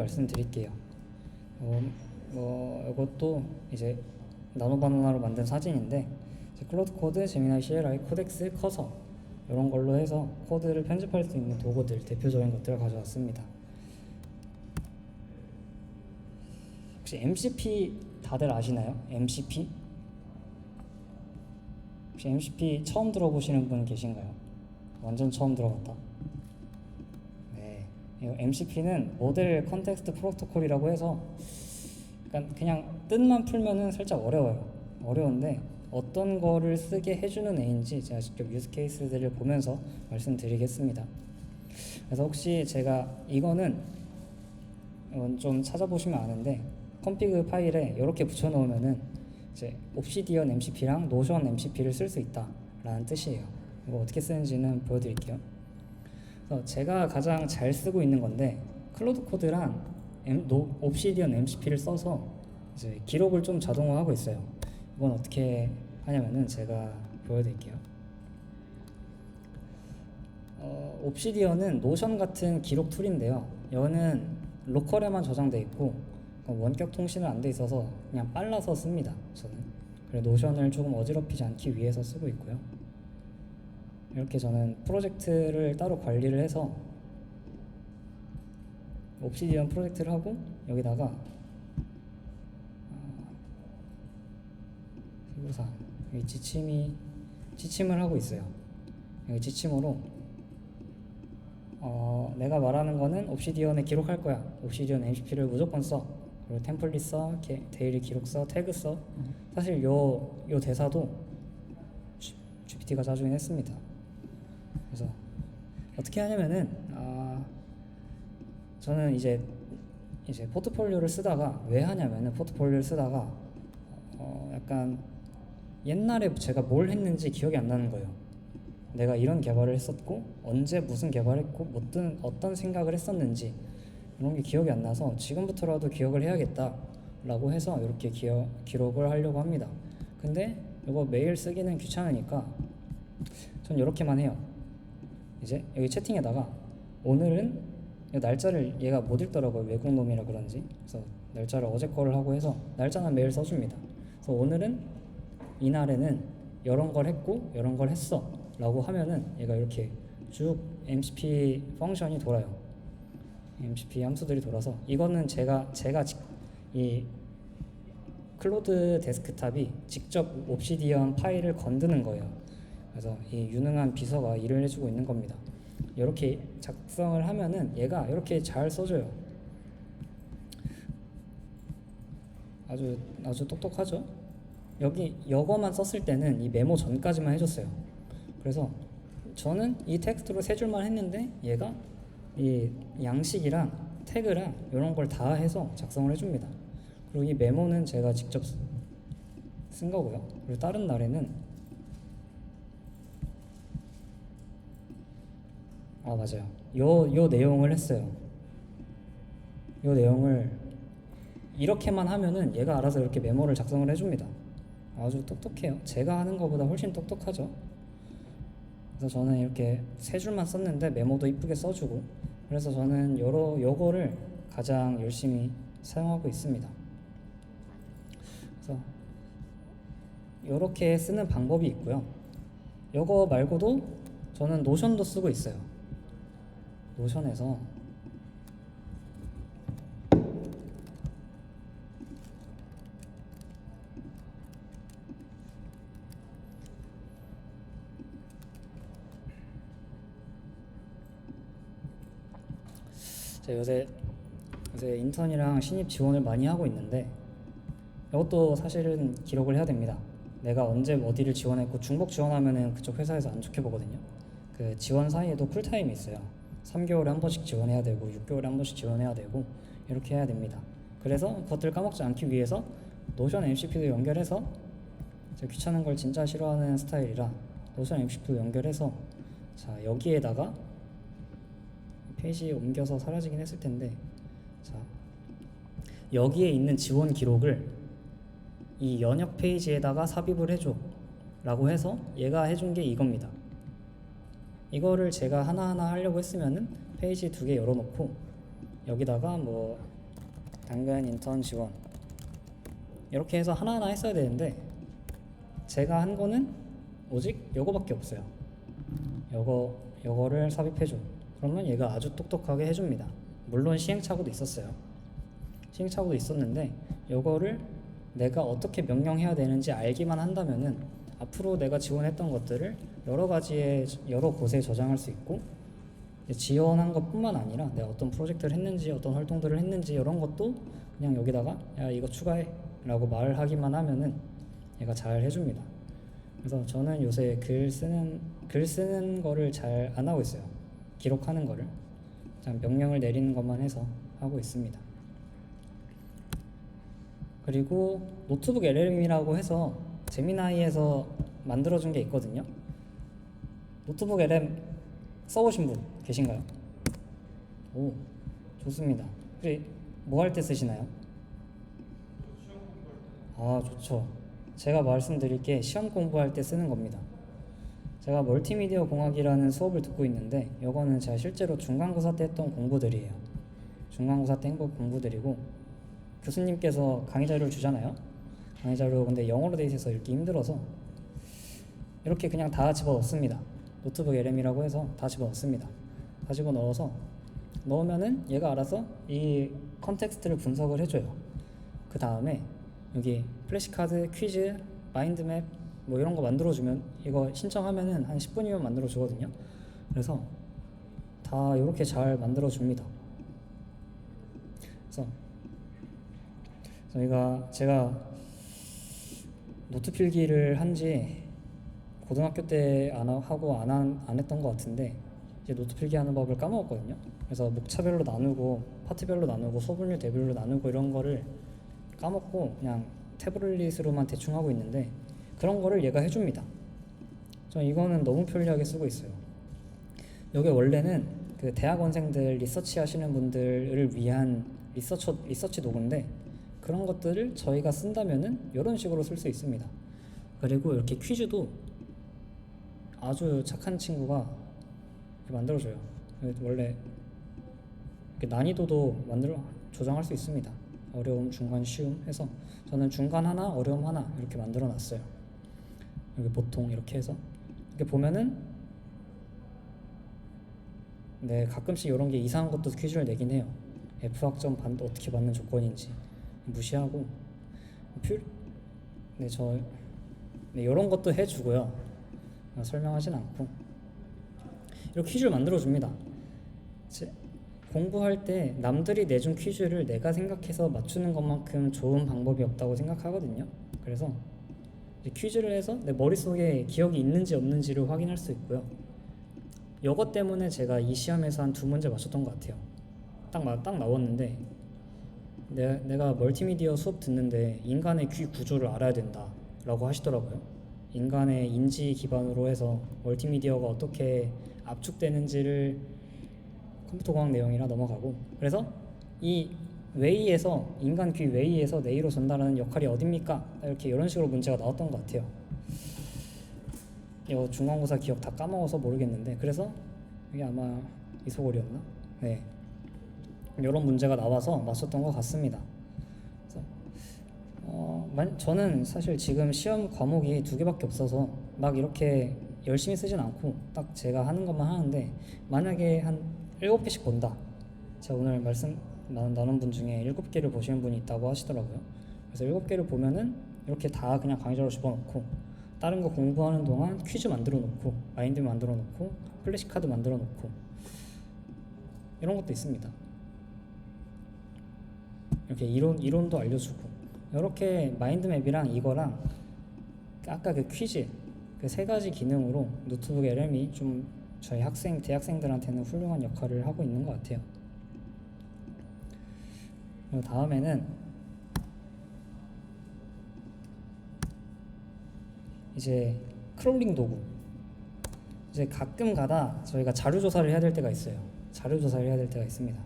말씀드릴게요. 이것도 이제 나노바나나로 만든 사진인데 클로드 코드, 제미나이 CLI, 코덱스, 커서 이런 걸로 해서 코드를 편집할 수 있는 도구들, 대표적인 것들을 가져왔습니다. 혹시 MCP 다들 아시나요? MCP? 혹시 MCP 처음 들어보시는 분 계신가요? 완전 처음 들어봤다. 네, MCP는 모델 컨텍스트 프로토콜이라고 해서 그냥 뜻만 풀면은 살짝 어려운데 어떤 거를 쓰게 해주는 애인지 제가 직접 유즈 케이스들을 보면서 말씀드리겠습니다. 그래서 혹시 제가 이건 좀 찾아보시면 아는데 config 파일에 이렇게 붙여놓으면은 이제 옵시디언 MCP랑 노션 MCP를 쓸 수 있다라는 뜻이에요. 이거 어떻게 쓰는지는 보여드릴게요. 그래서 제가 가장 잘 쓰고 있는 건데 클로드 코드랑 옵시디언 MCP를 써서 이제 기록을 좀 자동화하고 있어요. 이건 어떻게 하냐면은 제가 보여드릴게요. 옵시디언은 노션 같은 기록 툴인데요. 이거는 로컬에만 저장돼 있고 원격 통신은 안 돼 있어서 그냥 빨라서 씁니다. 저는 그래서 노션을 조금 어지럽히지 않기 위해서 쓰고 있고요. 이렇게 저는 프로젝트를 따로 관리를 해서 옵시디언 프로젝트를 하고 여기다가 여기 지침을 하고 있어요. 여기 지침으로 내가 말하는 거는 옵시디언에 기록할 거야. 옵시디언 MCP를 무조건 써. 그리고 템플릿 써, 데일리 기록 써, 태그 써. 사실 요 대사도 GPT가 자주긴 했습니다. 그래서 어떻게 하냐면은 저는 이제 포트폴리오를 쓰다가 왜 하냐면은 포트폴리오를 쓰다가 약간 옛날에 제가 뭘 했는지 기억이 안 나는 거예요. 내가 이런 개발을 했었고 언제 무슨 개발했고 어떤 생각을 했었는지 이런 게 기억이 안 나서 지금부터라도 기억을 해야겠다라고 해서 이렇게 기록을 하려고 합니다. 근데 이거 매일 쓰기는 귀찮으니까 전 이렇게만 해요. 이제 여기 채팅에다가 오늘은 날짜를 얘가 못 읽더라고요. 외국놈이라 그런지. 그래서 날짜를 어제 거를 하고 해서 날짜는 매일 써줍니다. 그래서 오늘은 이날에는 이런 걸 했고 이런 걸 했어 라고 하면은 얘가 이렇게 쭉 MCP 펑션이 돌아요. MCP 함수들이 돌아서 이거는 제가 이 클로드 데스크탑이 직접 옵시디언 파일을 건드는 거예요. 그래서 이 유능한 비서가 일을 해주고 있는 겁니다. 이렇게 작성을 하면은 얘가 이렇게 잘 써줘요. 아주 똑똑하죠. 여거만 썼을 때는 이 메모 전까지만 해줬어요. 그래서 저는 이 텍스트로 세 줄만 했는데 얘가 이 양식이랑 태그랑 이런 걸 다 해서 작성을 해줍니다. 그리고 이 메모는 제가 직접 쓴 거고요. 그리고 다른 날에는 맞아요. 요 내용을 했어요. 요 내용을 이렇게만 하면은 얘가 알아서 이렇게 메모를 작성을 해줍니다. 아주 똑똑해요. 제가 하는 것보다 훨씬 똑똑하죠. 그래서 저는 이렇게 세 줄만 썼는데 메모도 이쁘게 써주고 그래서 저는 요거를 가장 열심히 사용하고 있습니다. 그래서 이렇게 쓰는 방법이 있고요. 요거 말고도 저는 노션도 쓰고 있어요. 노션에서 요새 인턴이랑 신입 지원을 많이 하고 있는데 이것도 사실은 기록을 해야 됩니다. 내가 언제 어디를 지원했고 중복 지원하면은 그쪽 회사에서 안 좋게 보거든요. 그 지원 사이에도 쿨타임이 있어요. 3개월에 한 번씩 지원해야 되고 6개월에 한 번씩 지원해야 되고 이렇게 해야 됩니다. 그래서 그것들 까먹지 않기 위해서 노션 MCP도 연결해서 제가 귀찮은 걸 진짜 싫어하는 스타일이라 노션 MCP도 연결해서 자 여기에다가 페이지에 옮겨서 사라지긴 했을 텐데 자 여기에 있는 지원 기록을 이 연역 페이지에다가 삽입을 해줘 라고 해서 얘가 해준 게 이겁니다. 이거를 제가 하나하나 하려고 했으면은 페이지 2개 열어놓고 여기다가 뭐 당근 인턴 지원 이렇게 해서 하나하나 했어야 되는데 제가 한 거는 오직 요거밖에 없어요. 요거를 삽입해줘. 그러면 얘가 아주 똑똑하게 해줍니다. 물론 시행착오도 있었어요. 시행착오도 있었는데 요거를 내가 어떻게 명령해야 되는지 알기만 한다면은 앞으로 내가 지원했던 것들을 여러 곳에 저장할 수 있고 지원한 것뿐만 아니라 내가 어떤 프로젝트를 했는지 어떤 활동들을 했는지 이런 것도 그냥 여기다가 야 이거 추가해 라고 말하기만 하면은 얘가 잘 해줍니다. 그래서 저는 요새 글 쓰는 거를 잘 안 하고 있어요. 기록하는 거를 그냥 명령을 내리는 것만 해서 하고 있습니다. 그리고 노트북 LLM이라고 해서 제미나이에서 만들어준 게 있거든요. 노트북 LLM 써보신 분 계신가요? 오, 좋습니다. 혹시 뭐 할 때 쓰시나요? 아, 좋죠. 제가 말씀드릴 게 시험 공부할 때 쓰는 겁니다. 제가 멀티미디어 공학이라는 수업을 듣고 있는데 이거는 제가 실제로 중간고사 때 했던 공부들이에요. 중간고사 때 한번 공부드리고 교수님께서 강의 자료를 주잖아요. 강의 자료 근데 영어로 돼 있어서 읽기 힘들어서 이렇게 그냥 다 집어넣습니다. 노트북 LM이라고 해서 다 집어넣습니다. 다 집어넣어서 넣으면은 얘가 알아서 이 컨텍스트를 분석을 해줘요. 그 다음에 여기 플래시카드, 퀴즈, 마인드맵 뭐 이런 거 만들어주면 이거 신청하면은 한 10분이면 만들어주거든요. 그래서 다 이렇게 잘 만들어줍니다. 그래서 제가 노트 필기를 한지 고등학교 때 안 했던 것 같은데 이제 노트 필기하는 법을 까먹었거든요. 그래서 목차별로 나누고 파트별로 나누고 소분류 대별로 나누고 이런 거를 까먹고 그냥 태블릿으로만 대충 하고 있는데 그런 거를 얘가 해줍니다. 저 이거는 너무 편리하게 쓰고 있어요. 이게 원래는 그 대학원생들 리서치 하시는 분들을 위한 리서치 도구인데 그런 것들을 저희가 쓴다면은 이런 식으로 쓸 수 있습니다. 그리고 이렇게 퀴즈도 아주 착한 친구가 만들어줘요. 원래 난이도도 조정할 수 있습니다. 어려움, 중간, 쉬움 해서 저는 중간 하나, 어려움 하나 이렇게 만들어 놨어요. 여기 보통 이렇게 해서 이렇게 보면은 네, 가끔씩 이런 게 이상한 것도 퀴즈를 내긴 해요. F학점 어떻게 받는 조건인지 무시하고 이런 것도 해주고요. 설명하진 않고 이렇게 퀴즈를 만들어줍니다. 공부할 때 남들이 내준 퀴즈를 내가 생각해서 맞추는 것만큼 좋은 방법이 없다고 생각하거든요. 그래서 퀴즈를 해서 내 머릿속에 기억이 있는지 없는지를 확인할 수 있고요. 이것 때문에 제가 이 시험에서 한 2문제 맞췄던 것 같아요. 딱 나왔는데 내가 멀티미디어 수업 듣는데 인간의 귀 구조를 알아야 된다 라고 하시더라고요. 인간의 인지 기반으로 해서 멀티미디어가 어떻게 압축되는지를 컴퓨터 과학 내용이라 넘어가고 그래서 이 웨이에서 인간 귀 웨이에서 뇌로 전달하는 역할이 어딥니까? 이렇게 이런 식으로 문제가 나왔던 것 같아요. 이거 중간고사 기억 다 까먹어서 모르겠는데 그래서 이게 아마 이소골이었나? 네, 이런 문제가 나와서 맞췄던 것 같습니다. 그래서 저는 사실 지금 시험 과목이 2개밖에 없어서 막 이렇게 열심히 쓰진 않고 딱 제가 하는 것만 하는데 만약에 한 7개씩 본다. 제가 오늘 말씀 나눈 분 중에 7개를 보시는 분이 있다고 하시더라고요. 그래서 7개를 보면은 이렇게 다 그냥 강의자로 집어넣고 다른 거 공부하는 동안 퀴즈 만들어 놓고 마인드 만들어 놓고 플래시카드 만들어 놓고 이런 것도 있습니다. 이렇게 이론도 알려주고 이렇게 마인드맵이랑 이거랑 아까 그 퀴즈 그 3가지 기능으로 노트북 LM이 좀 저희 대학생들한테는 훌륭한 역할을 하고 있는 것 같아요. 그리고 다음에는 이제 크롤링 도구. 이제 가끔 가다 저희가 자료 조사를 해야 될 때가 있어요. 자료 조사를 해야 될 때가 있습니다.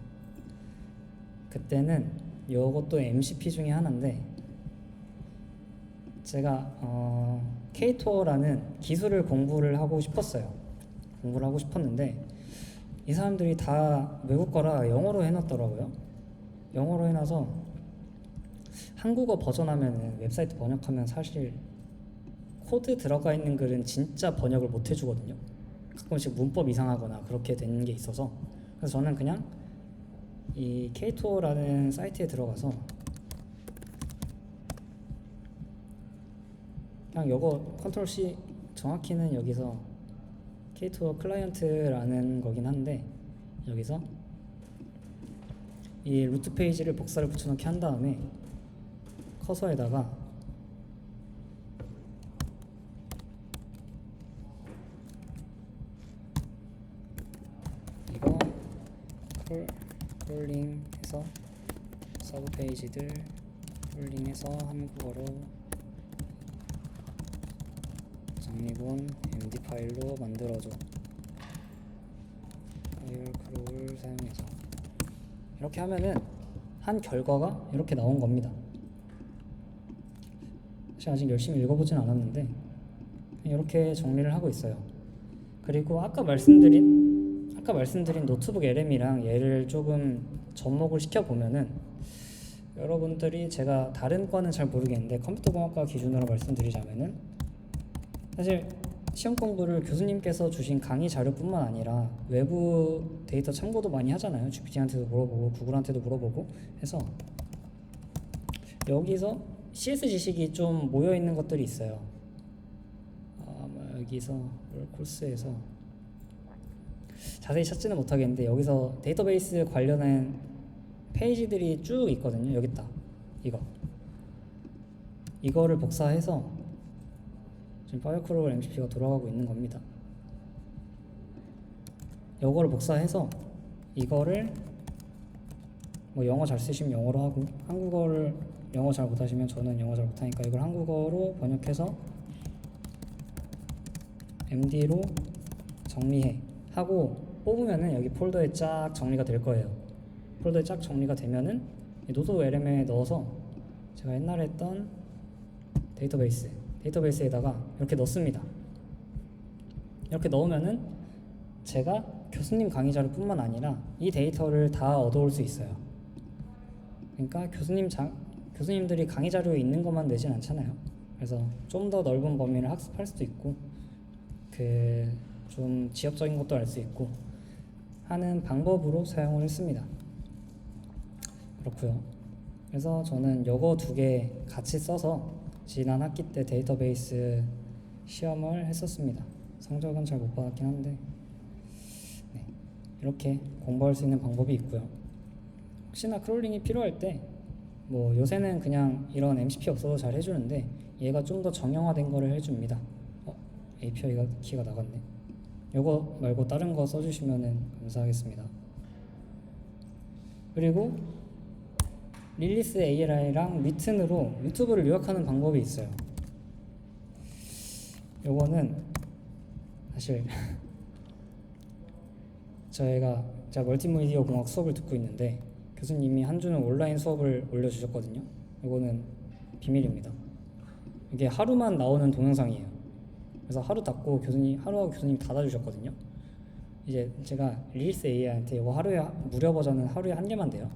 그때는 이것도 MCP 중에 하나인데 제가 K토어라는 기술을 공부를 하고 싶었는데 이 사람들이 다 외국 거라 영어로 해놨더라고요. 영어로 해놔서 한국어 버전하면 웹사이트 번역하면 사실 코드 들어가 있는 글은 진짜 번역을 못 해주거든요. 가끔씩 문법 이상하거나 그렇게 되는 게 있어서, 그래서 저는 그냥 이 K2라는 사이트에 들어가서 그냥 요거 컨트롤 C, 정확히는 여기서 K2 클라이언트라는 거긴 한데, 여기서 이 루트 페이지를 복사를 붙여넣기 한 다음에 커서에다가 이거 크롤링해서 서브 페이지들 크롤링해서 한국어로 정리본 MD 파일로 만들어줘. 파일 크롤을 사용해서 이렇게 하면은 한 결과가 이렇게 나온 겁니다. 사실 아직 열심히 읽어보진 않았는데 이렇게 정리를 하고 있어요. 그리고 아까 말씀드린 노트북 LM이랑 얘를 조금 접목을 시켜보면은, 여러분들이, 제가 다른 과는 잘 모르겠는데 컴퓨터공학과 기준으로 말씀드리자면은, 사실 시험 공부를 교수님께서 주신 강의 자료뿐만 아니라 외부 데이터 참고도 많이 하잖아요. GPT한테도 물어보고 구글한테도 물어보고 해서 여기서 CS 지식이 좀 모여 있는 것들이 있어요. 여기서 코스에서 자세히 찾지는 못하겠는데 여기서 데이터베이스 관련한 페이지들이 쭉 있거든요. 여기 있다. 이거를 복사해서 지금 파이어크롤 MCP가 돌아가고 있는 겁니다. 이거를 복사해서 이거를 뭐 영어 잘 쓰시면 영어로 하고, 한국어를 영어 잘 못하시면, 저는 영어 잘 못하니까 이걸 한국어로 번역해서 MD로 정리해 하고 뽑으면은 여기 폴더에 쫙 정리가 될 거예요. 폴더에 쫙 정리가 되면은 노트북 LM에 넣어서 제가 옛날에 했던 데이터베이스에다가 이렇게 넣습니다. 이렇게 넣으면은 제가 교수님 강의 자료뿐만 아니라 이 데이터를 다 얻어올 수 있어요. 그러니까 교수님들이 강의 자료에 있는 것만 내진 않잖아요. 그래서 좀 더 넓은 범위를 학습할 수도 있고, 좀 지역적인 것도 알 수 있고 하는 방법으로 사용을 했습니다. 그렇고요. 그래서 저는 요거 두 개 같이 써서 지난 학기 때 데이터베이스 시험을 했었습니다. 성적은 잘 못 받았긴 한데, 네, 이렇게 공부할 수 있는 방법이 있고요. 혹시나 크롤링이 필요할 때, 뭐 요새는 그냥 이런 MCP 없어도 잘 해주는데 얘가 좀 더 정형화된 거를 해줍니다. API가 키가 나갔네. 요거 말고 다른 거 써주시면은 감사하겠습니다. 그리고 릴리스 ALI랑 리튼으로 유튜브를 요약하는 방법이 있어요. 요거는 사실 제가 멀티미디어 공학 수업을 듣고 있는데 교수님이 한 주는 온라인 수업을 올려주셨거든요. 요거는 비밀입니다. 이게 하루만 나오는 동영상이에요. 그래서 하루하고 교수님 닫아주셨거든요. 이제 제가 릴리스 AI한테 이거 무료 버전은 하루에 1개만 돼요.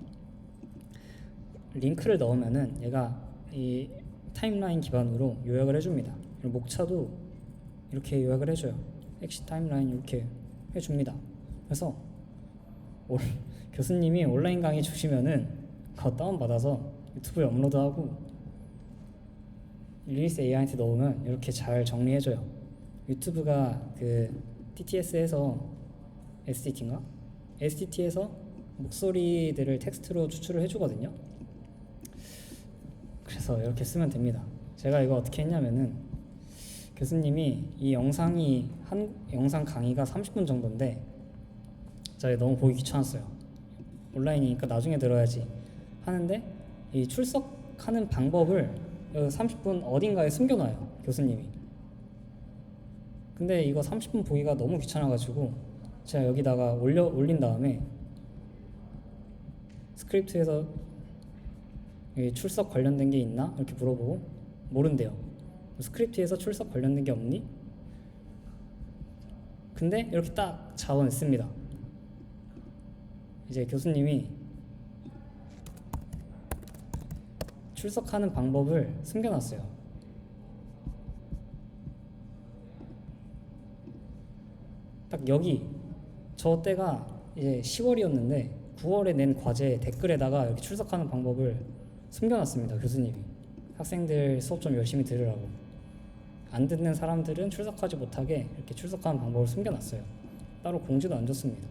링크를 넣으면은 얘가 이 타임라인 기반으로 요약을 해줍니다. 그리고 목차도 이렇게 요약을 해줘요. 엑시 타임라인 이렇게 해줍니다. 그래서 교수님이 온라인 강의 주시면은 그거 다운받아서 유튜브에 업로드하고 릴리스 AI한테 넣으면 이렇게 잘 정리해줘요. 유튜브가 TTS에서 SDT인가? SDT에서 목소리들을 텍스트로 추출을 해주거든요. 그래서 이렇게 쓰면 됩니다. 제가 이거 어떻게 했냐면은 교수님이 이 영상 강의가 30분 정도인데 제가 너무 보기 귀찮았어요. 온라인이니까 나중에 들어야지 하는데 이 출석하는 방법을 30분 어딘가에 숨겨놔요, 교수님이. 근데 이거 30분 보기가 너무 귀찮아가지고 제가 여기다가 올린 다음에 스크립트에서 출석 관련된 게 있나? 이렇게 물어보고 모른대요. 스크립트에서 출석 관련된 게 없니? 근데 이렇게 딱 잡아냈습니다. 이제 교수님이 출석하는 방법을 숨겨놨어요. 딱 여기 저 때가 이제 10월이었는데 9월에 낸 과제 댓글에다가 이렇게 출석하는 방법을 숨겨놨습니다. 교수님이 학생들 수업 좀 열심히 들으라고. 안 듣는 사람들은 출석하지 못하게 이렇게 출석하는 방법을 숨겨놨어요. 따로 공지도 안 줬습니다.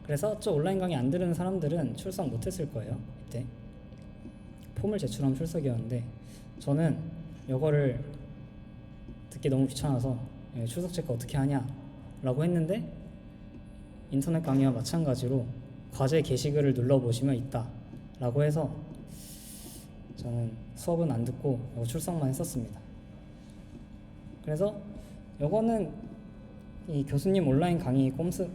그래서 저 온라인 강의 안 들은 사람들은 출석 못했을 거예요. 이때 폼을 제출하면 출석이었는데 저는 이거를 듣기 너무 귀찮아서 출석 체크 어떻게 하냐 라고 했는데 인터넷 강의와 마찬가지로 과제 게시글을 눌러보시면 있다 라고 해서 저는 수업은 안 듣고 출석만 했었습니다. 그래서 요거는 이 교수님 온라인 강의 꼼수는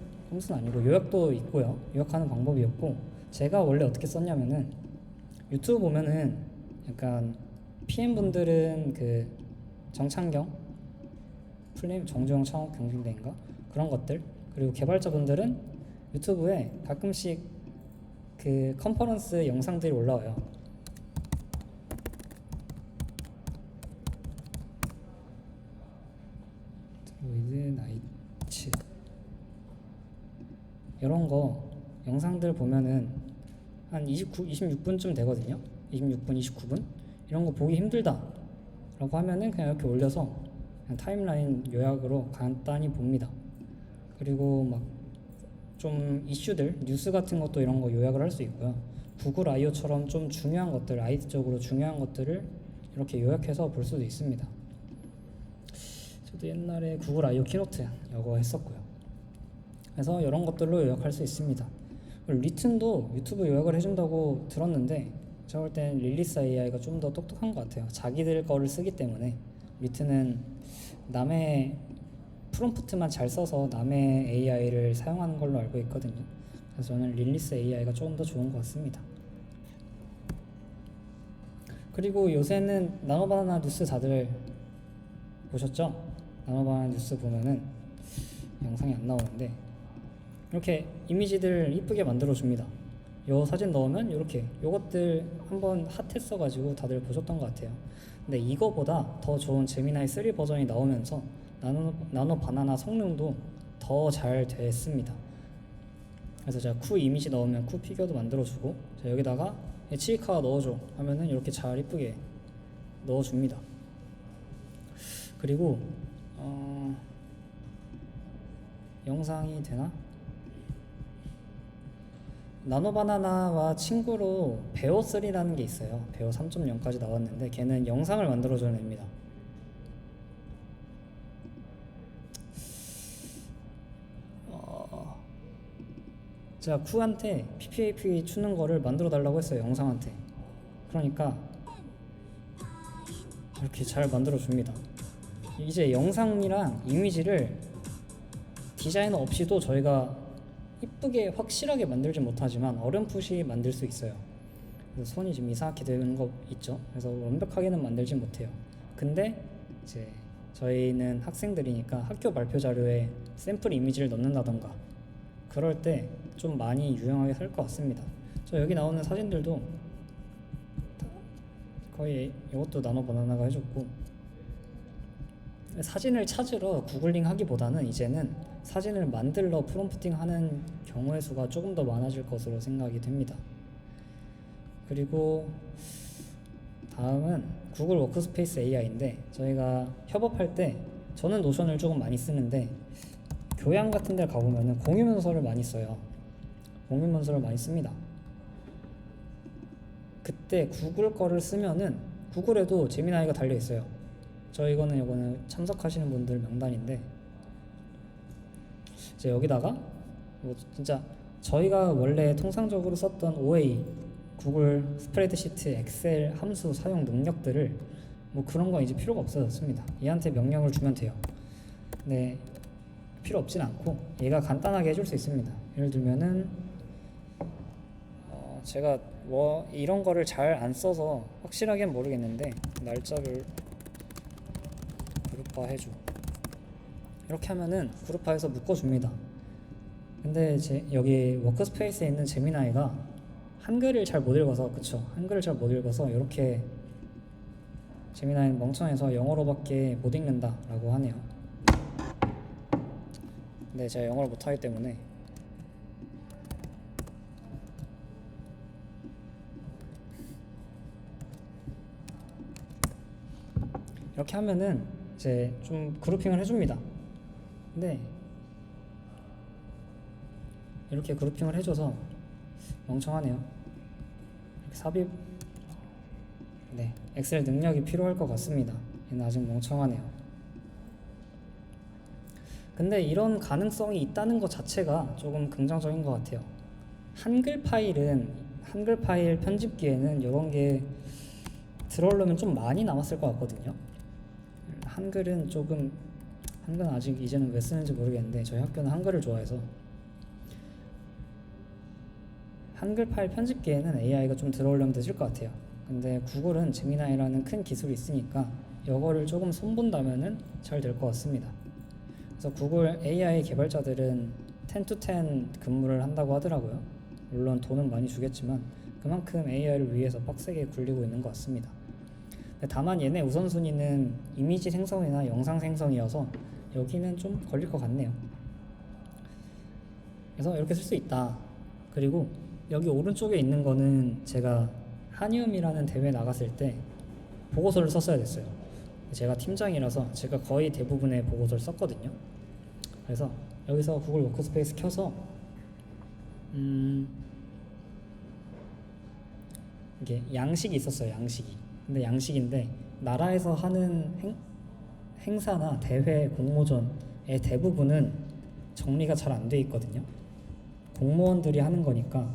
아니고 요약도 있고요. 요약하는 방법이었고, 제가 원래 어떻게 썼냐면은 유튜브 보면은 약간 PM분들은 그 정창경, 플레임 정주영 창업 경쟁대인가 그런 것들, 그리고 개발자분들은 유튜브에 가끔씩 그 컨퍼런스 영상들이 올라와요. 드로이드 나이츠 이런 거 영상들 보면은 한 26분쯤 되거든요. 26분, 29분 이런 거 보기 힘들다 라고 하면은 그냥 이렇게 올려서 그냥 타임라인 요약으로 간단히 봅니다. 그리고 막 좀 이슈들, 뉴스 같은 것도 이런 거 요약을 할 수 있고요. 구글 I/O처럼 좀 중요한 것들, IT적으로 중요한 것들을 이렇게 요약해서 볼 수도 있습니다. 저도 옛날에 구글 I/O 키노트 이거 했었고요. 그래서 이런 것들로 요약할 수 있습니다. 리튼도 유튜브 요약을 해준다고 들었는데 제가 볼 땐 릴리스 AI가 좀 더 똑똑한 것 같아요. 자기들 거를 쓰기 때문에. 리튼은 남의 프롬프트만 잘 써서 남의 AI를 사용하는 걸로 알고 있거든요. 그래서 저는 릴리스 AI가 조금 더 좋은 것 같습니다. 그리고 요새는 나노바나나 뉴스 다들 보셨죠? 나노바나나 뉴스 보면은 영상이 안 나오는데 이렇게 이미지들 이쁘게 만들어 줍니다. 요 사진 넣으면 이렇게 요것들 한번 핫했어가지고 다들 보셨던 것 같아요. 근데 이거보다 더 좋은 제미나이 3 버전이 나오면서 나노 바나나 성능도 더 잘 됐습니다. 그래서 제가 쿠 이미지 넣으면 쿠 피규어도 만들어주고, 여기다가 치이카 넣어줘 하면은 이렇게 잘 이쁘게 넣어줍니다. 그리고 영상이 되나? 나노바나나와 친구로 베어3라는 게 있어요. 베어 3.0까지 나왔는데 걔는 영상을 만들어줘야 됩니다. 제가 쿠한테 PPAP 추는 거를 만들어 달라고 했어요. 영상한테. 그러니까 이렇게 잘 만들어 줍니다. 이제 영상이랑 이미지를 디자이너 없이도 저희가 이쁘게 확실하게 만들지 못하지만 어렴풋이 만들 수 있어요. 그래서 손이 좀 이상하게 되는 거 있죠. 그래서 완벽하게는 만들지 못해요. 근데 이제 저희는 학생들이니까 학교 발표 자료에 샘플 이미지를 넣는다던가 그럴 때 좀 많이 유용하게 살 것 같습니다. 저 여기 나오는 사진들도 거의 이것도 나노바나나가 해줬고, 사진을 찾으러 구글링 하기보다는 이제는 사진을 만들러 프롬프팅 하는 경우의 수가 조금 더 많아질 것으로 생각이 됩니다. 그리고 다음은 구글 워크스페이스 AI인데, 저희가 협업할 때 저는 노션을 조금 많이 쓰는데 교양 같은 데 가보면 공유 문서를 많이 써요. 공유 문서를 많이 씁니다. 그때 구글 거를 쓰면은 구글에도 제미나이가 달려 있어요. 이거는 참석하시는 분들 명단인데, 이제 여기다가 뭐 진짜 저희가 원래 통상적으로 썼던 OA, 구글 스프레드시트, 엑셀 함수 사용 능력들을 뭐 그런 거 이제 필요가 없어졌습니다. 얘한테 명령을 주면 돼요. 근데 필요 없진 않고 얘가 간단하게 해줄 수 있습니다. 예를 들면은 제가 뭐 이런 거를 잘 안 써서 확실하게는 모르겠는데 날짜를 그룹화 해줘 이렇게 하면은 그룹화해서 묶어줍니다. 근데 여기 워크스페이스에 있는 제미나이가 한글을 잘 못 읽어서, 그쵸, 한글을 잘 못 읽어서 이렇게 재미나이는 멍청해서 영어로밖에 못 읽는다 라고 하네요. 근데 제가 영어를 못하기 때문에 이렇게 하면은 이제 좀 그룹핑을 해줍니다. 근데 이렇게 그룹핑을 해줘서 멍청하네요. 이렇게 삽입, 네, 엑셀 능력이 필요할 것 같습니다. 얘는 아직 멍청하네요. 근데 이런 가능성이 있다는 것 자체가 조금 긍정적인 것 같아요. 한글 파일 편집기에는 이런 게 들어오려면 좀 많이 남았을 것 같거든요. 한글은 아직 이제는 왜 쓰는지 모르겠는데 저희 학교는 한글을 좋아해서 한글 파일 편집기에는 AI가 좀 들어오려면 늦을 것 같아요. 근데 구글은 제미나이라는 큰 기술이 있으니까 이거를 조금 손본다면은 잘 될 것 같습니다. 그래서 구글 AI 개발자들은 10to10 근무를 한다고 하더라고요. 물론 돈은 많이 주겠지만 그만큼 AI를 위해서 빡세게 굴리고 있는 것 같습니다. 다만 얘네 우선순위는 이미지 생성이나 영상 생성이어서 여기는 좀 걸릴 것 같네요. 그래서 이렇게 쓸 수 있다. 그리고 여기 오른쪽에 있는 거는 제가 한이움이라는 대회 나갔을 때 보고서를 썼어야 됐어요. 제가 팀장이라서 제가 거의 대부분의 보고서를 썼거든요. 그래서 여기서 구글 워크스페이스 켜서 이게 양식이 있었어요. 양식이. 근데 양식인데 나라에서 하는 행사나 대회 공모전의 대부분은 정리가 잘 안 돼 있거든요. 공무원들이 하는 거니까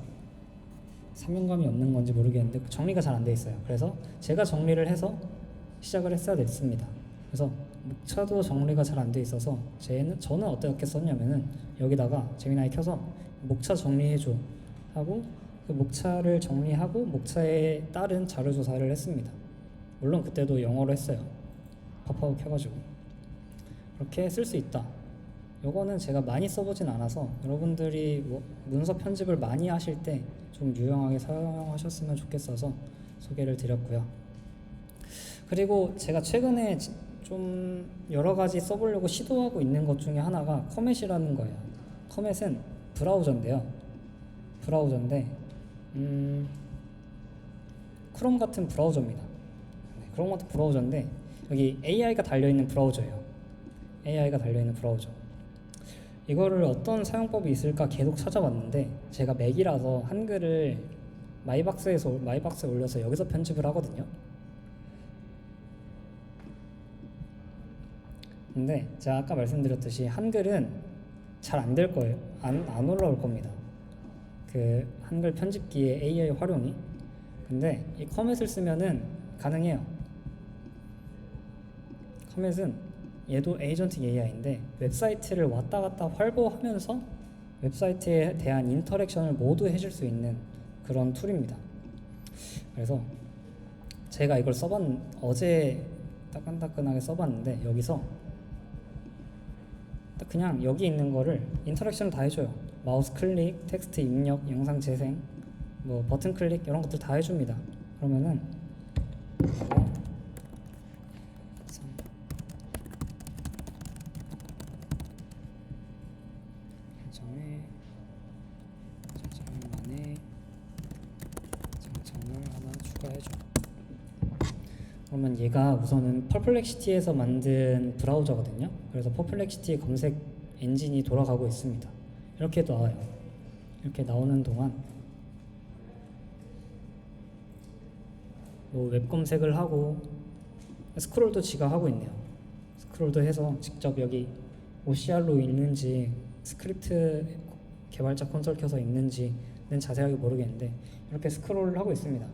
사명감이 없는 건지 모르겠는데 정리가 잘 안 돼 있어요. 그래서 제가 정리를 해서 시작을 했어야 됐습니다. 그래서 목차도 정리가 잘 안 돼 있어서 저는 어떻게 썼냐면은 여기다가 제미나이 켜서 목차 정리해줘 하고 그 목차를 정리하고 목차에 따른 자료 조사를 했습니다. 물론 그때도 영어로 했어요. 팝하고 켜가지고. 그렇게 쓸 수 있다. 요거는 제가 많이 써보진 않아서 여러분들이 문서 편집을 많이 하실 때 좀 유용하게 사용하셨으면 좋겠어서 소개를 드렸고요. 그리고 제가 최근에 좀 여러 가지 써보려고 시도하고 있는 것 중에 하나가 커맷이라는 거예요. 커맷은 브라우저인데 크롬 같은 브라우저입니다. 네, 크롬 같은 브라우저인데 여기 AI가 달려있는 브라우저예요. AI가 달려있는 브라우저. 이거를 어떤 사용법이 있을까 계속 찾아봤는데 제가 맥이라서 한글을 마이박스에 올려서 여기서 편집을 하거든요. 근데 제가 아까 말씀드렸듯이 한글은 잘 안 될 거예요. 안 올라올 겁니다. 그 한글 편집기의 AI 활용이. 근데 이 커밋을 쓰면은 가능해요. 커밋은 얘도 에이전틱 AI인데 웹사이트를 왔다 갔다 활보하면서 웹사이트에 대한 인터랙션을 모두 해줄 수 있는 그런 툴입니다. 그래서 제가 이걸 어제 따끈따끈하게 써봤는데 여기서 그냥 여기 있는 거를 인터랙션을 다 해줘요. 마우스 클릭, 텍스트 입력, 영상 재생, 뭐 버튼 클릭 이런 것들 다 해줍니다. 그러면은 그러면 얘가 우선은 퍼플렉시티에서 만든 브라우저거든요. 그래서 퍼플렉시티 검색 엔진이 돌아가고 있습니다. 이렇게 나와요. 이렇게 나오는 동안 뭐 웹 검색을 하고 스크롤도 지가 하고 있네요. 스크롤도 해서 직접 여기 OCR로 있는지 스크립트 개발자 콘솔 켜서 있는지는 자세하게 모르겠는데 이렇게 스크롤을 하고 있습니다.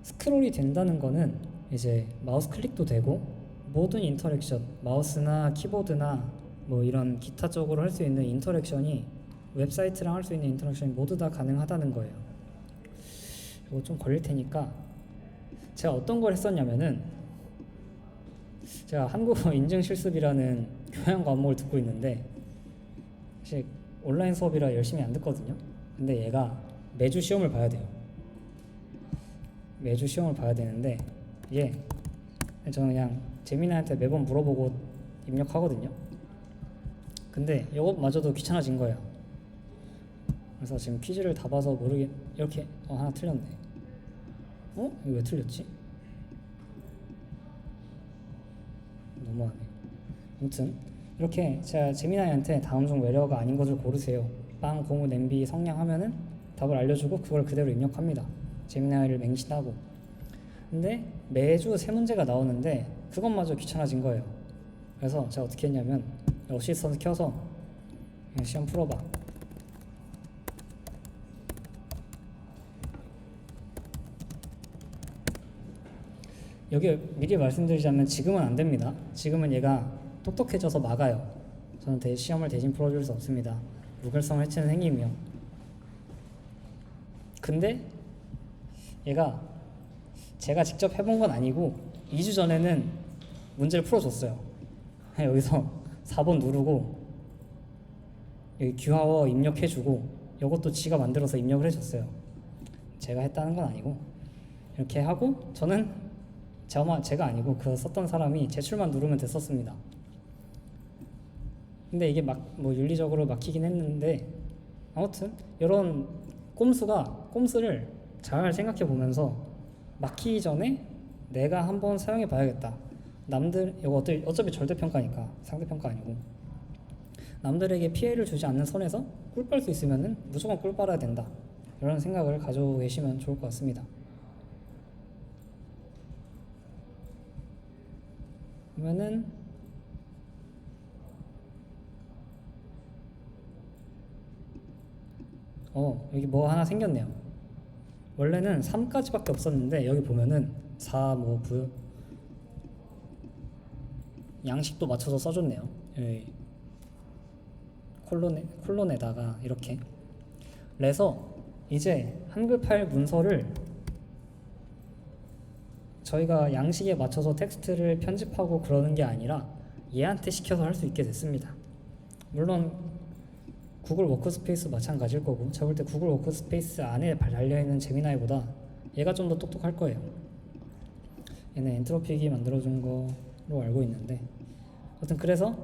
스크롤이 된다는 거는 이제 마우스 클릭도 되고 모든 인터랙션, 마우스나 키보드나 뭐 이런 기타적으로 할 수 있는 인터랙션이 웹사이트랑 할 수 있는 인터랙션이 모두 다 가능하다는 거예요. 이거 좀 걸릴 테니까 제가 어떤 걸 했었냐면은 제가 한국어 인증 실습이라는 교양 과목을 듣고 있는데 사실 온라인 수업이라 열심히 안 듣거든요. 근데 얘가 매주 시험을 봐야 돼요. 매주 시험을 봐야 되는데 이게 저는 그냥 재민이한테 매번 물어보고 입력하거든요. 근데 이것마저도 귀찮아진 거예요. 그래서 지금 퀴즈를 다 봐서 이렇게 하나 틀렸네. 이거 왜 틀렸지? 너무하네. 아무튼 이렇게 제가 재민아이한테 다음 중 외래어가 아닌 것을 고르세요. 빵, 고무, 냄비, 성냥 하면은 답을 알려주고 그걸 그대로 입력합니다. 재민아이를 맹신하고. 근데 매주 세 문제가 나오는데 그것마저 귀찮아진 거예요. 그래서 제가 어떻게 했냐면 어시스턴트 켜서 그냥 시험 풀어봐. 여기 미리 말씀드리자면 지금은 안 됩니다. 지금은 얘가 똑똑해져서 막아요. 저는 시험을 대신 풀어줄 수 없습니다. 무결성을 해치는 행위이며. 근데 얘가 제가 직접 해본 건 아니고 2주 전에는 문제를 풀어줬어요. 여기서 4번 누르고 여기 규하어 입력해주고 이것도 지가 만들어서 입력을 해줬어요. 제가 했다는 건 아니고 이렇게 하고 저는 제가 아니고 그 썼던 사람이 제출만 누르면 됐었습니다. 근데 이게 윤리적으로 막히긴 했는데 아무튼 이런 꼼수를 잘 생각해 보면서 막히기 전에 내가 한번 사용해 봐야겠다. 이거 어차피 절대평가니까 상대평가 아니고 남들에게 피해를 주지 않는 선에서 꿀 빨 수 있으면은 무조건 꿀 빨아야 된다. 이런 생각을 가지고 계시면 좋을 것 같습니다. 그러면은 여기 뭐 하나 생겼네요. 원래는 3까지밖에 없었는데 여기 보면은 4, 양식도 맞춰서 써줬네요. 여기 콜론에다가 이렇게. 그래서 이제 한글 파일 문서를 저희가 양식에 맞춰서 텍스트를 편집하고 그러는 게 아니라 얘한테 시켜서 할 수 있게 됐습니다. 물론 구글 워크스페이스 마찬가지일 거고 제가 볼 때 구글 워크스페이스 안에 달려있는 제미나이보다 얘가 좀 더 똑똑할 거예요. 얘는 엔트로픽이 만들어준 거로 알고 있는데 아무튼 그래서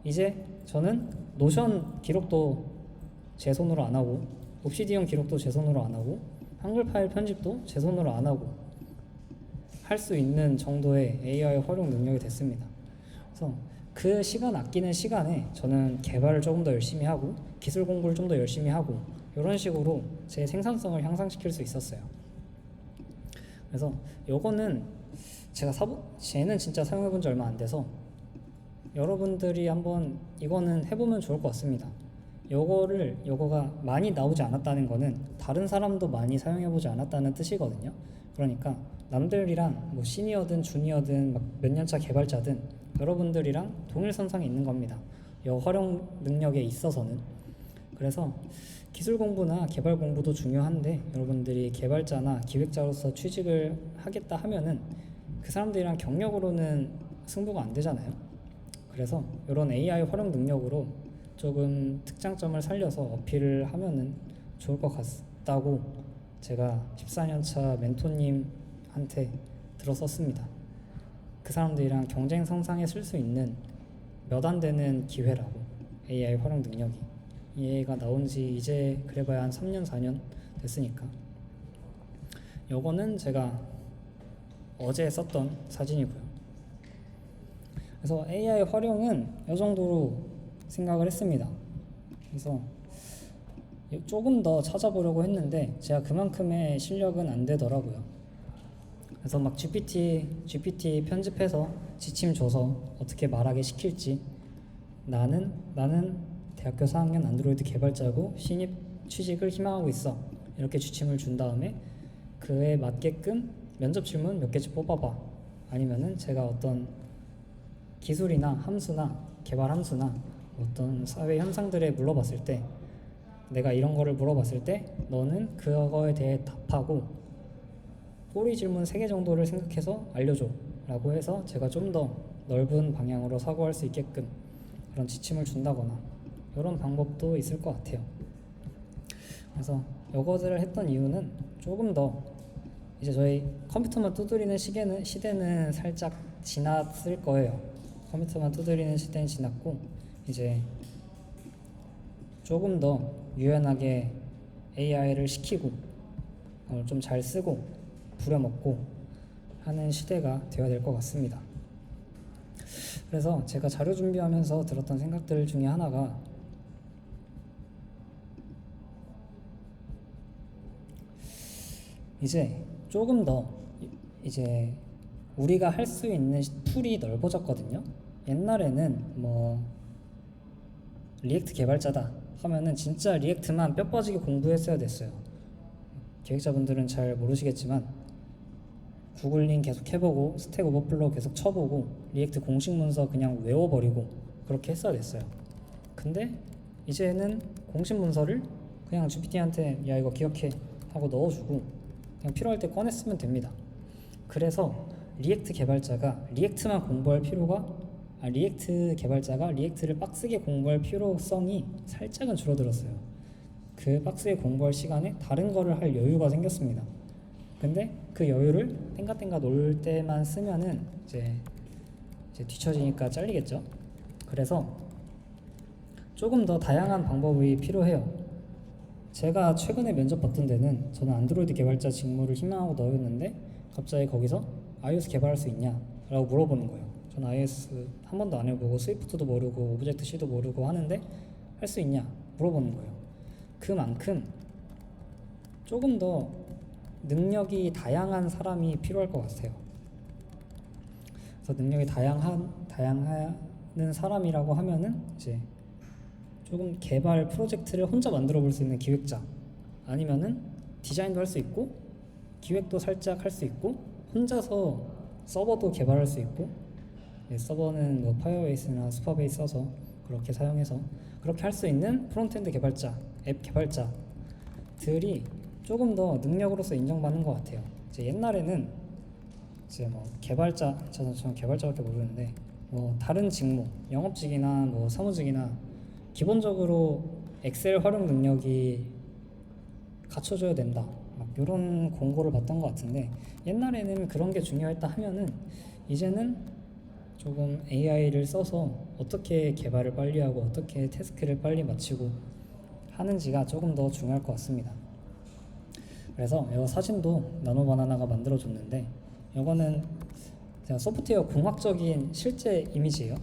이제 저는 노션 기록도 제 손으로 안 하고 옵시디언 기록도 제 손으로 안 하고 한글 파일 편집도 제 손으로 안 하고 할 수 있는 정도의 AI 활용 능력이 됐습니다. 그래서 그 시간 아끼는 시간에 저는 개발을 조금 더 열심히 하고 기술 공부를 좀 더 열심히 하고 이런 식으로 제 생산성을 향상시킬 수 있었어요. 그래서 요거는 쟤는 진짜 사용해본 지 얼마 안 돼서 여러분들이 한번 이거는 해보면 좋을 것 같습니다. 요거가 많이 나오지 않았다는 거는 다른 사람도 많이 사용해보지 않았다는 뜻이거든요. 그러니까 남들이랑 시니어든 주니어든 몇 년차 개발자든 여러분들이랑 동일선상에 있는 겁니다. 이 활용 능력에 있어서는. 그래서 기술 공부나 개발 공부도 중요한데 여러분들이 개발자나 기획자로서 취직을 하겠다 하면은 그 사람들이랑 경력으로는 승부가 안 되잖아요. 그래서 이런 AI 활용 능력으로 조금 특장점을 살려서 어필을 하면은 좋을 것 같다고 제가 14년차 멘토님한테 들었었습니다. 그 사람들이랑 경쟁 성상에 쓸 수 있는 몇 안 되는 기회라고. AI 활용 능력이 얘가 나온 지 이제 그래봐야 한 3년 4년 됐으니까. 요거는 제가 어제 썼던 사진이고요. 그래서 AI 활용은 이 정도로 생각을 했습니다. 그래서 조금 더 찾아보려고 했는데 제가 그만큼의 실력은 안 되더라고요. 그래서 막 GPT 편집해서 지침 줘서 어떻게 말하게 시킬지 나는 대학교 4학년 안드로이드 개발자고 신입 취직을 희망하고 있어. 이렇게 지침을 준 다음에 그에 맞게끔 면접 질문 몇 개씩 뽑아봐. 아니면은 제가 어떤 기술이나 함수나 개발 함수나 어떤 사회 현상들에 물어봤을 때 내가 이런 거를 물어봤을 때 너는 그거에 대해 답하고 꼬리 질문 3개 정도를 생각해서 알려줘 라고 해서 제가 좀 더 넓은 방향으로 사고할 수 있게끔 그런 지침을 준다거나 이런 방법도 있을 것 같아요. 그래서 요거들을 했던 이유는 조금 더 이제 저희 컴퓨터만 두드리는 시대는 살짝 지났을 거예요. 컴퓨터만 두드리는 시대는 지났고 이제 조금 더 유연하게 AI를 시키고 좀 잘 쓰고 부려먹고 하는 시대가 되어야 될 것 같습니다. 그래서 제가 자료 준비하면서 들었던 생각들 중에 하나가 이제 조금 더 이제 우리가 할 수 있는 툴이 넓어졌거든요. 옛날에는 뭐 리액트 개발자다 하면은 진짜 리액트만 뼈 빠지게 공부했어야 됐어요. 기획자분들은 잘 모르시겠지만 구글링 계속 해보고 스택 오버플로우 계속 쳐보고 리액트 공식 문서 그냥 외워버리고 그렇게 했어야 됐어요. 근데 이제는 공식 문서를 그냥 GPT한테 야 이거 기억해 하고 넣어주고 그냥 필요할 때 꺼내 쓰면 됩니다. 그래서 리액트 개발자가 리액트만 공부할 필요가 리액트 개발자가 리액트를 빡세게 공부할 필요성이 살짝은 줄어들었어요. 그 빡세게 공부할 시간에 다른 거를 할 여유가 생겼습니다. 근데 그 여유를 땡가땡가 놀 때만 쓰면은 이제 뒤처지니까 잘리겠죠. 그래서 조금 더 다양한 방법이 필요해요. 제가 최근에 면접 봤던 데는 저는 안드로이드 개발자 직무를 희망하고 넣었는데 갑자기 거기서 iOS 개발할 수 있냐? 라고 물어보는 거예요. 저는 iOS 한 번도 안 해보고 스위프트도 모르고 오브젝트 C도 모르고 하는데 할 수 있냐? 물어보는 거예요. 그만큼 조금 더 능력이 다양한 사람이 필요할 것 같아요. 그래서 능력이 다양한 사람이라고 하면은 이제 조금 개발 프로젝트를 혼자 만들어 볼 수 있는 기획자, 아니면은 디자인도 할 수 있고 기획도 살짝 할 수 있고 혼자서 서버도 개발할 수 있고, 서버는 뭐 파이어베이스나 슈퍼베이스 써서 그렇게 사용해서 그렇게 할 수 있는 프론트엔드 개발자, 앱 개발자들이 조금 더 능력으로서 인정받는 것 같아요. 이제 옛날에는 이제 뭐 개발자, 저는 개발자밖에 모르는데 뭐 다른 직무, 영업직이나 뭐 사무직이나 기본적으로 엑셀 활용 능력이 갖춰져야 된다, 막 이런 공고를 봤던 것 같은데 옛날에는 그런 게 중요했다 하면은 이제는 조금 AI를 써서 어떻게 개발을 빨리 하고 어떻게 태스크를 빨리 마치고 하는지가 조금 더 중요할 것 같습니다. 그래서 이거 사진도 나노바나나가 만들어줬는데 이거는 제가 소프트웨어 공학적인 실제 이미지예요.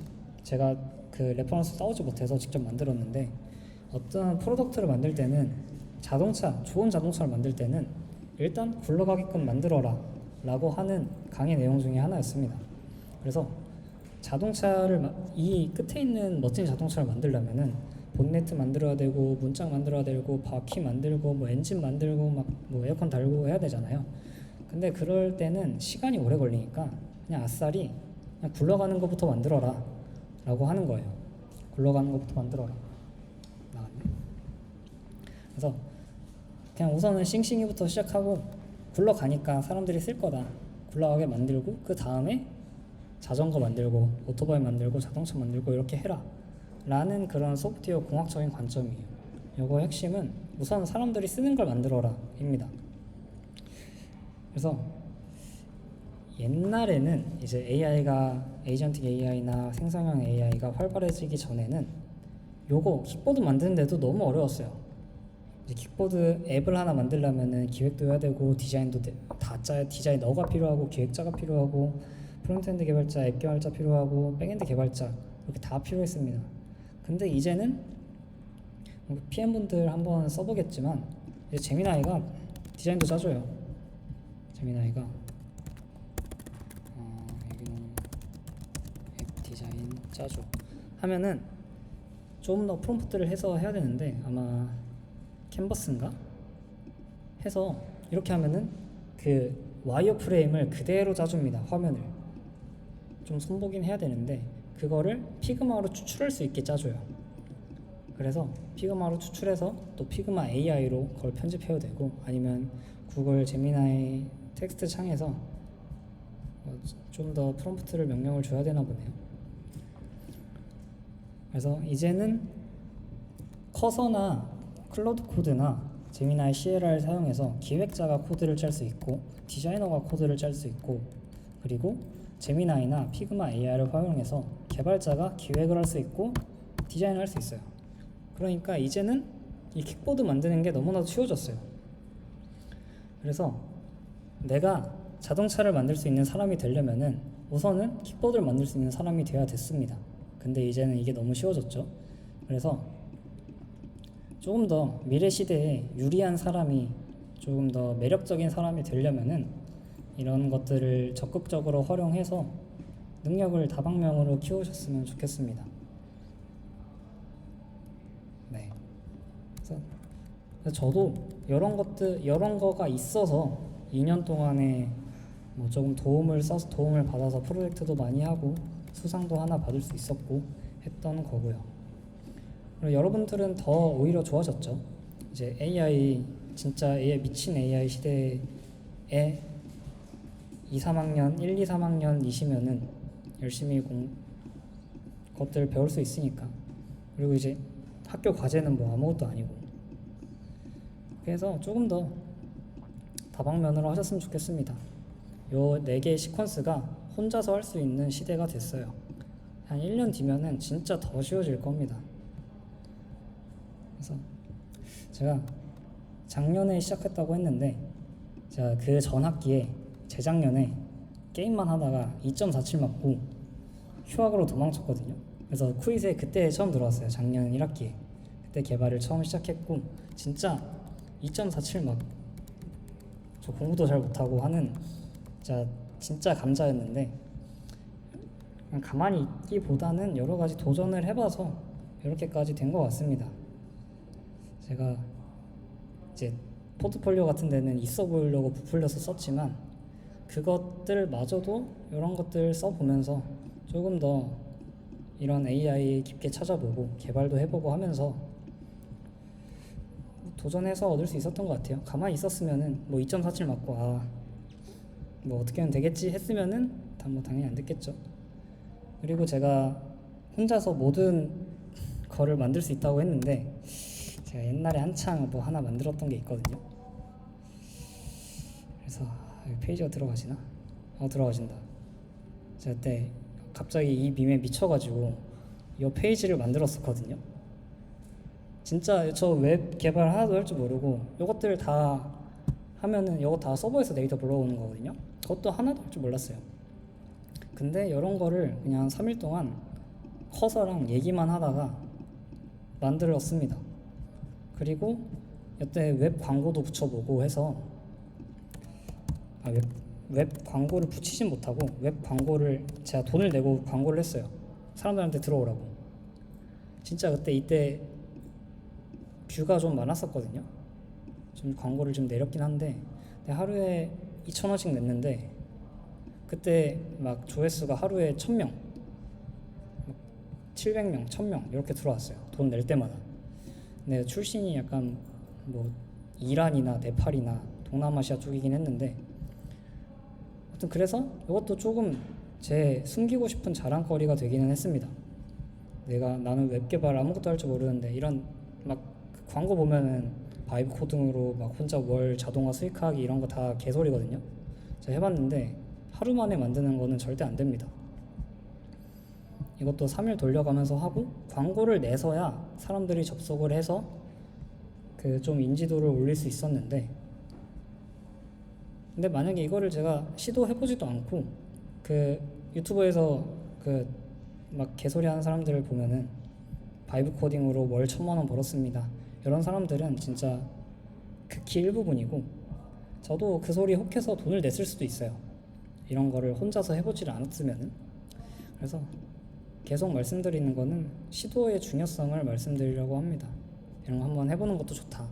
제가 그 레퍼런스 따오지 못해서 직접 만들었는데 어떤 프로덕트를 만들 때는 좋은 자동차를 만들 때는 일단 굴러가게끔 만들어라 라고 하는 강의 내용 중에 하나였습니다. 그래서 이 끝에 있는 멋진 자동차를 만들려면은 본네트 만들어야 되고 문짝 만들어야 되고 바퀴 만들고 뭐 엔진 만들고 막 뭐 에어컨 달고 해야 되잖아요. 근데 그럴 때는 시간이 오래 걸리니까 그냥 아싸리 그냥 굴러가는 것부터 만들어라 라고 하는 거예요. 굴러가는 것부터 만들어라. 나갔네. 그래서 그냥 우선은 싱싱이부터 시작하고 굴러가니까 사람들이 쓸 거다, 굴러가게 만들고 그 다음에 자전거 만들고 오토바이 만들고 자동차 만들고 이렇게 해라 라는 그런 소프트웨어 공학적인 관점이에요. 이거 핵심은 우선 사람들이 쓰는 걸 만들어라 입니다. 그래서 옛날에는 이제 에이전틱 AI나 생성형 AI가 활발해지기 전에는 요거 킥보드 만드는데도 너무 어려웠어요. 이제 킥보드 앱을 하나 만들려면은 기획도 해야 되고 디자인도 다 짜야, 디자이너가 필요하고 기획자가 필요하고 프론트엔드 개발자, 앱 개발자 필요하고 백엔드 개발자 이렇게 다 필요했습니다. 근데 이제는 PM분들 한번 써보겠지만 이제 제미나이가 디자인도 짜줘요. 제미나이가 여기는 앱 디자인 짜줘 하면은 좀 더 프롬프트를 해서 해야 되는데 아마 캔버스인가? 해서 이렇게 하면은 그 와이어 프레임을 그대로 짜줍니다. 화면을 좀 손보긴 해야 되는데 그거를 피그마로 추출할 수 있게 짜줘요. 그래서 피그마로 추출해서 또 피그마 AI로 그걸 편집해도 되고 아니면 구글 제미나이 텍스트 창에서 좀 더 프롬프트를 명령을 줘야 되나 보네요. 그래서 이제는 커서나 클로드 코드나 제미나이 CLR을 사용해서 기획자가 코드를 짤 수 있고 디자이너가 코드를 짤 수 있고, 그리고 제미나이나 피그마 AI를 활용해서 개발자가 기획을 할 수 있고 디자인을 할 수 있어요. 그러니까 이제는 이 킥보드 만드는 게 너무나도 쉬워졌어요. 그래서 내가 자동차를 만들 수 있는 사람이 되려면은 우선은 킥보드를 만들 수 있는 사람이 돼야 됐습니다. 근데 이제는 이게 너무 쉬워졌죠. 그래서 조금 더 미래 시대에 유리한 사람이, 조금 더 매력적인 사람이 되려면은 이런 것들을 적극적으로 활용해서 능력을 다방면으로 키우셨으면 좋겠습니다. 네. 그래서 저도 이런 거가 있어서 2년 동안에 뭐 조금 도움을 받아서 프로젝트도 많이 하고 수상도 하나 받을 수 있었고 했던 거고요. 그리고 여러분들은 더 오히려 좋아졌죠. 이제 AI, 진짜 AI, 미친 AI 시대에 1, 2, 3학년이시면은 열심히 것들 배울 수 있으니까. 그리고 이제 학교 과제는 뭐 아무것도 아니고. 그래서 조금 더 다방면으로 하셨으면 좋겠습니다. 요 4개의 시퀀스가 혼자서 할 수 있는 시대가 됐어요. 한 1년 뒤면은 진짜 더 쉬워질 겁니다. 그래서 제가 작년에 시작했다고 했는데, 제가 그 전 학기에 재작년에 게임만 하다가 2.47 맞고 휴학으로 도망쳤거든요. 그래서 쿠이즈에 그때 처음 들어왔어요. 작년 1학기에 그때 개발을 처음 시작했고, 진짜 2.47 막 저 공부도 잘 못하고 하는 진짜 감자였는데, 그냥 가만히 있기보다는 여러 가지 도전을 해봐서 이렇게까지 된 것 같습니다. 제가 이제 포트폴리오 같은 데는 있어 보이려고 부풀려서 썼지만 그것들마저도 이런 것들 써보면서 조금 더 이런 AI 깊게 찾아보고 개발도 해보고 하면서 도전해서 얻을 수 있었던 것 같아요. 가만히 있었으면은 뭐 2.47 맞고 뭐 어떻게 하면 되겠지 했으면은 당연히 안 됐겠죠. 그리고 제가 혼자서 모든 거를 만들 수 있다고 했는데, 제가 옛날에 한창 뭐 하나 만들었던 게 있거든요. 그래서 여기 페이지가 들어가지나? 들어가진다. 제가 그때 갑자기 이 밈에 미쳐가지고 이 페이지를 만들었었거든요. 진짜 저 웹 개발 하나도 할 줄 모르고 이것들 다 하면은 이거 다 서버에서 데이터 불러오는 거거든요. 그것도 하나도 할 줄 몰랐어요. 근데 이런 거를 그냥 3일 동안 커서랑 얘기만 하다가 만들었습니다. 그리고 이때 웹 광고도 붙여보고 해서 웹 광고를 붙이진 못하고 웹 광고를 제가 돈을 내고 광고를 했어요. 사람들한테 들어오라고. 진짜 이때 뷰가 좀 많았었거든요. 좀 광고를 좀 내렸긴 한데 하루에 2,000원씩 냈는데, 그때 막 조회수가 하루에 1,000명, 700명, 1,000명 이렇게 들어왔어요. 돈 낼 때마다. 근데 출신이 약간 뭐 이란이나 네팔이나 동남아시아 쪽이긴 했는데, 아무튼 그래서 이것도 조금 제 숨기고 싶은 자랑거리가 되기는 했습니다. 나는 웹 개발 아무것도 할 줄 모르는데 이런 막 광고 보면은 바이브 코딩으로 막 혼자 월 자동화 수익하기 이런 거 다 개소리거든요. 제가 해봤는데 하루 만에 만드는 거는 절대 안 됩니다. 이것도 3일 돌려가면서 하고 광고를 내서야 사람들이 접속을 해서 그 좀 인지도를 올릴 수 있었는데, 근데 만약에 이거를 제가 시도해보지도 않고 그 유튜브에서 그 막 개소리 하는 사람들을 보면은 바이브 코딩으로 월 1,000만 원 벌었습니다, 이런 사람들은 진짜 극히 일부분이고, 저도 그 소리에 혹해서 돈을 냈을 수도 있어요. 이런 거를 혼자서 해보지를 않았으면은. 그래서 계속 말씀드리는 거는 시도의 중요성을 말씀드리려고 합니다. 이런 거 한번 해보는 것도 좋다.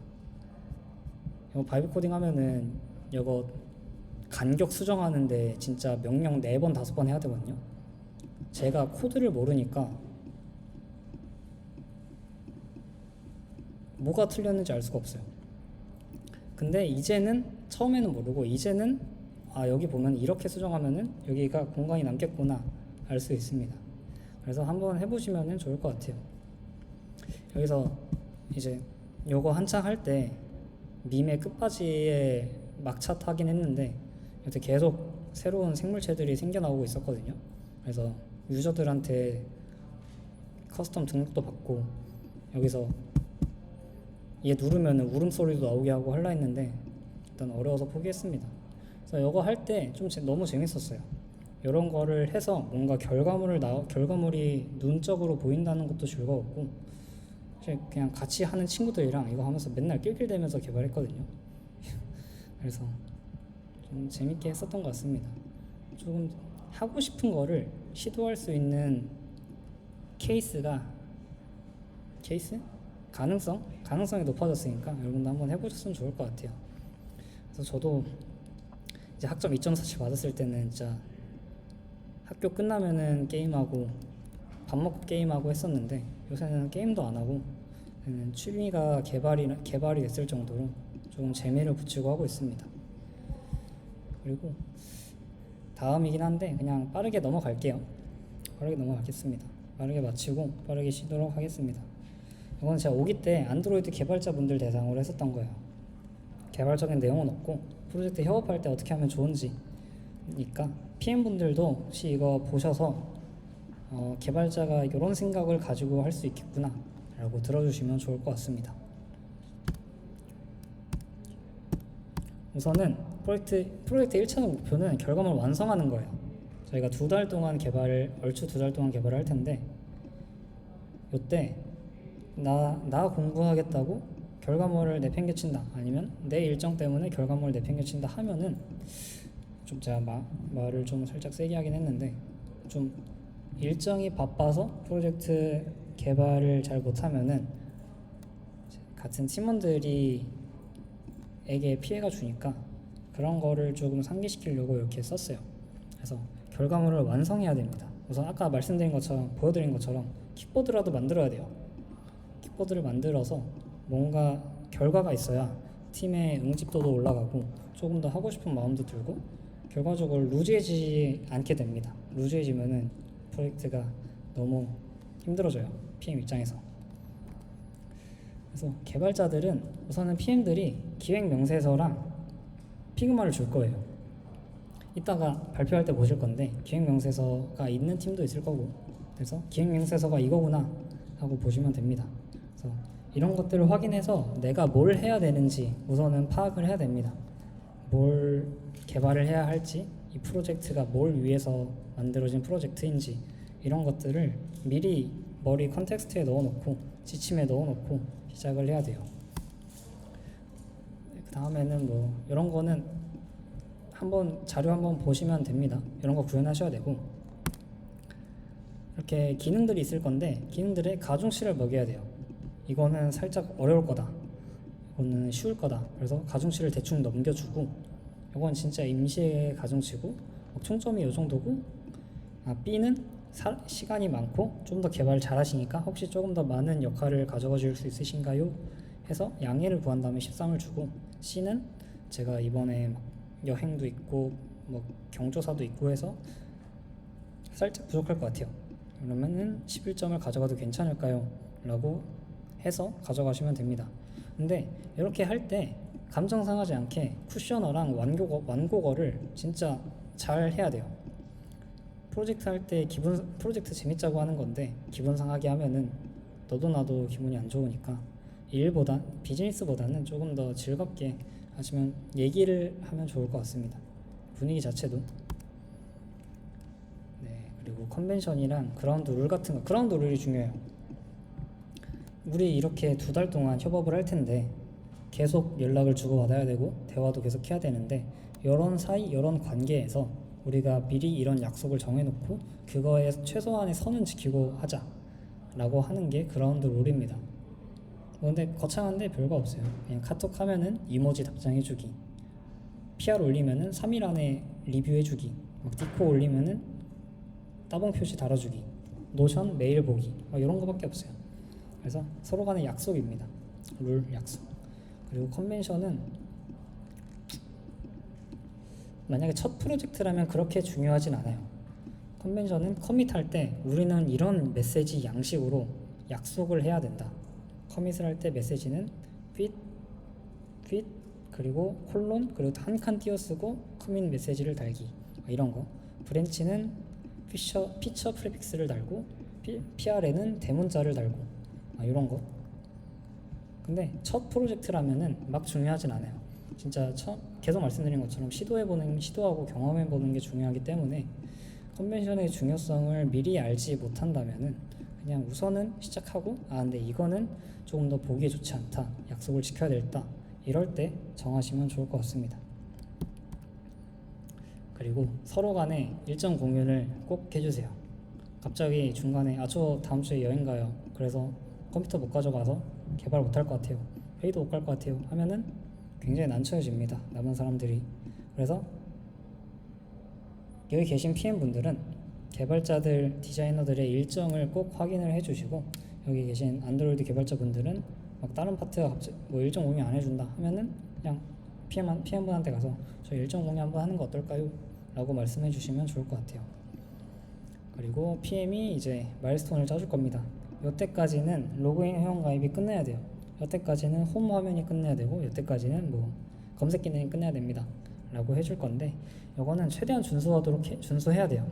이거 바이브 코딩 하면은 이거 간격 수정하는데 진짜 명령 4번 5번 해야 되거든요. 제가 코드를 모르니까 뭐가 틀렸는지 알 수가 없어요. 근데 이제는 처음에는 모르고 이제는 여기 보면 이렇게 수정하면은 여기가 공간이 남겠구나 알 수 있습니다. 그래서 한번 해보시면 좋을 것 같아요. 여기서 이제 요거 한창 할 때 밈의 끝바지에 막차 타긴 했는데 여태 계속 새로운 생물체들이 생겨나오고 있었거든요. 그래서 유저들한테 커스텀 등록도 받고 여기서 얘 누르면 울음소리도 나오게 하고 하려 했는데 일단 어려워서 포기했습니다. 그래서 이거 할 때 좀 너무 재밌었어요. 이런 거를 해서 뭔가 결과물이 눈적으로 보인다는 것도 즐거웠고 그냥 같이 하는 친구들이랑 이거 하면서 맨날 낄낄대면서 개발했거든요. 그래서 좀 재밌게 했었던 것 같습니다. 조금 하고 싶은 거를 시도할 수 있는 가능성이 높아졌으니까 여러분도 한번 해보셨으면 좋을 것 같아요. 그래서 저도 이제 학점 2.47 받았을 때는 진짜 학교 끝나면은 게임하고 밥 먹고 게임하고 했었는데 요새는 게임도 안 하고 취미가 개발이 됐을 정도로 조금 재미를 붙이고 하고 있습니다. 그리고 다음이긴 한데 그냥 빠르게 넘어가겠습니다. 빠르게 마치고 빠르게 쉬도록 하겠습니다. 이건 제가 5기 때 안드로이드 개발자분들 대상으로 했었던 거예요. 개발적인 내용은 없고 프로젝트 협업할 때 어떻게 하면 좋은지니까 PM분들도 혹시 이거 보셔서 개발자가 이런 생각을 가지고 할 수 있겠구나 라고 들어주시면 좋을 것 같습니다. 우선은 프로젝트 1차적 목표는 결과물 완성하는 거예요. 저희가 얼추 2달 동안 개발을 할 텐데 이때 나 공부하겠다고 결과물을 내팽개친다 아니면 내 일정 때문에 결과물을 내팽개친다 하면은 좀 제가 말을 좀 살짝 세게 하긴 했는데 좀 일정이 바빠서 프로젝트 개발을 잘 못하면은 같은 팀원들에게 피해가 주니까 그런 거를 조금 상기시키려고 이렇게 썼어요. 그래서 결과물을 완성해야 됩니다. 우선 아까 보여드린 것처럼 킥보드라도 만들어야 돼요. 킥보드를 만들어서 뭔가 결과가 있어야 팀의 응집도도 올라가고 조금 더 하고 싶은 마음도 들고 결과적으로 루즈해지지 않게 됩니다. 루즈해지면은 프로젝트가 너무 힘들어져요. PM 입장에서. 그래서 개발자들은 우선은 PM들이 기획 명세서랑 피그마를 줄 거예요. 이따가 발표할 때 보실 건데 기획 명세서가 있는 팀도 있을 거고 그래서 기획 명세서가 이거구나 하고 보시면 됩니다. 그래서 이런 것들을 확인해서 내가 뭘 해야 되는지 우선은 파악을 해야 됩니다. 뭘 개발을 해야 할지 이 프로젝트가 뭘 위해서 만들어진 프로젝트인지 이런 것들을 미리 머리 컨텍스트에 넣어놓고 지침에 넣어놓고 시작을 해야 돼요. 그 다음에는 뭐 이런 거는 자료 한번 보시면 됩니다. 이런 거 구현하셔야 되고 이렇게 기능들이 있을 건데 기능들의 가중치를 먹여야 돼요. 이거는 살짝 어려울 거다. 이거는 쉬울 거다. 그래서 가중치를 대충 넘겨주고 이건 진짜 임시의 가중치고 총점이 이 정도고 B는 시간이 많고 좀 더 개발 잘하시니까 혹시 조금 더 많은 역할을 가져가 줄 수 있으신가요? 해서 양해를 구한 다음에 13을 주고 C는 제가 이번에 여행도 있고 뭐 경조사도 있고 해서 살짝 부족할 것 같아요. 그러면은 11점을 가져가도 괜찮을까요? 라고 해서 가져가시면 됩니다. 근데 이렇게 할 때 감정 상하지 않게 쿠셔너랑 완곡어를 진짜 잘 해야 돼요. 프로젝트 할 때 프로젝트 재밌자고 하는 건데 기분 상하게 하면은 너도 나도 기분이 안 좋으니까 비즈니스보다는 조금 더 즐겁게 하시면 얘기를 하면 좋을 것 같습니다. 분위기 자체도. 네, 그리고 컨벤션이랑 그라운드 룰 같은 거, 그라운드 룰이 중요해요. 우리 이렇게 2달 동안 협업을 할 텐데 계속 연락을 주고받아야 되고 대화도 계속 해야 되는데 이런 관계에서 우리가 미리 이런 약속을 정해놓고 그거에 최소한의 선은 지키고 하자라고 하는 게 그라운드 룰입니다. 근데 거창한데 별거 없어요. 그냥 카톡 하면은 이모지 답장해주기, PR 올리면은 3일 안에 리뷰해주기, 디코 올리면은 따봉 표시 달아주기, 노션 메일 보기 이런 거밖에 없어요. 그래서 서로 간의 약속입니다. 룰 약속. 그리고 컨벤션은 만약에 첫 프로젝트라면 그렇게 중요하진 않아요. 컨벤션은 커밋할 때 우리는 이런 메시지 양식으로 약속을 해야 된다. 커밋을 할 때 메시지는 quit 그리고 콜론 그리고 한 칸 띄어쓰고 커밋 메시지를 달기 이런 거. 브랜치는 피처 프리픽스를 달고 PR에는 대문자를 달고 이런 거. 근데 첫 프로젝트라면은 막 중요하진 않아요. 진짜 계속 말씀드린 것처럼 시도하고 경험해보는 게 중요하기 때문에 컨벤션의 중요성을 미리 알지 못한다면은 그냥 우선은 시작하고 근데 이거는 조금 더 보기에 좋지 않다, 약속을 지켜야 되겠다, 이럴 때 정하시면 좋을 것 같습니다. 그리고 서로 간에 일정 공유를 꼭 해주세요. 갑자기 중간에 저 다음 주에 여행 가요, 그래서 컴퓨터 못 가져가서 개발 못 할 것 같아요, 회의도 못 갈 것 같아요 하면은 굉장히 난처해집니다, 남은 사람들이. 그래서 여기 계신 PM분들은 개발자들, 디자이너들의 일정을 꼭 확인을 해주시고, 여기 계신 안드로이드 개발자분들은 막 다른 파트가 갑자기 일정 공유 안 해준다 하면은 그냥 PM분한테 가서 저 일정 공유 한번 하는 거 어떨까요? 라고 말씀해 주시면 좋을 것 같아요. 그리고 PM이 이제 마일스톤을 짜줄 겁니다. 여태까지는 로그인 회원가입이 끝내야 돼요. 여태까지는 홈 화면이 끝내야 되고, 여태까지는 검색 기능이 끝내야 됩니다 라고 해줄 건데, 이거는 최대한 준수해야 돼요.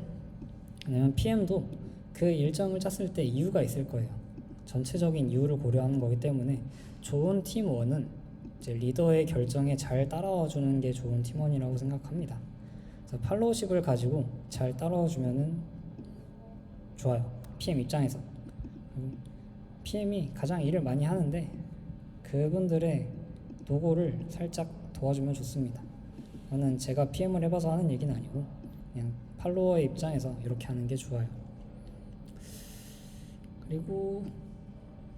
왜냐면 PM도 그 일정을 짰을 때 이유가 있을 거예요. 전체적인 이유를 고려하는 거기 때문에 좋은 팀원은 이제 리더의 결정에 잘 따라와 주는 게 좋은 팀원이라고 생각합니다. 그래서 팔로우십을 가지고 잘 따라와 주면은 좋아요, PM 입장에서. PM이 가장 일을 많이 하는데 그분들의 노고를 살짝 도와주면 좋습니다. 저는 제가 PM을 해봐서 하는 얘기는 아니고 그냥 팔로워의 입장에서 이렇게 하는 게 좋아요. 그리고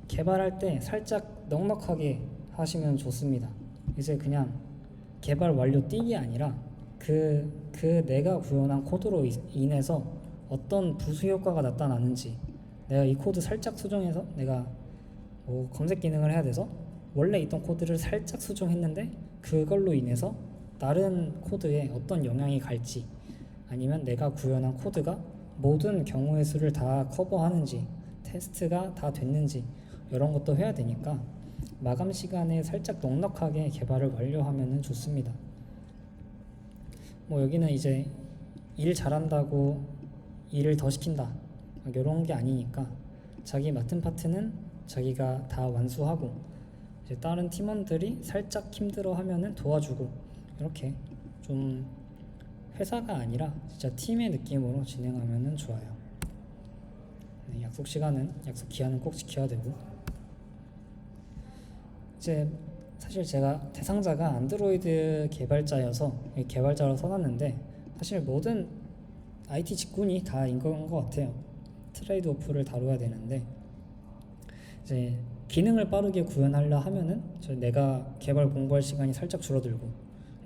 개발할 때 살짝 넉넉하게 하시면 좋습니다. 이제 그냥 개발 완료 띄기 아니라 그 내가 구현한 코드로 인해서 어떤 부수 효과가 나타나는지, 내가 이 코드 살짝 수정해서 내가 검색 기능을 해야 돼서 원래 있던 코드를 살짝 수정했는데 그걸로 인해서 다른 코드에 어떤 영향이 갈지, 아니면 내가 구현한 코드가 모든 경우의 수를 다 커버하는지, 테스트가 다 됐는지, 이런 것도 해야 되니까 마감 시간에 살짝 넉넉하게 개발을 완료하면 좋습니다. 여기는 이제 일 잘한다고 일을 더 시킨다 이런 게 아니니까 자기 맡은 파트는 자기가 다 완수하고 이제 다른 팀원들이 살짝 힘들어하면은 도와주고, 이렇게 좀 회사가 아니라 진짜 팀의 느낌으로 진행하면은 좋아요. 약속 기한은 꼭 지켜야 되고, 이제 사실 제가 대상자가 안드로이드 개발자여서 개발자로 써놨는데 사실 모든 IT 직군이 다 인건 것 같아요. 트레이드 오프를 다뤄야 되는데 이제 기능을 빠르게 구현하려 하면은 내가 개발 공부할 시간이 살짝 줄어들고,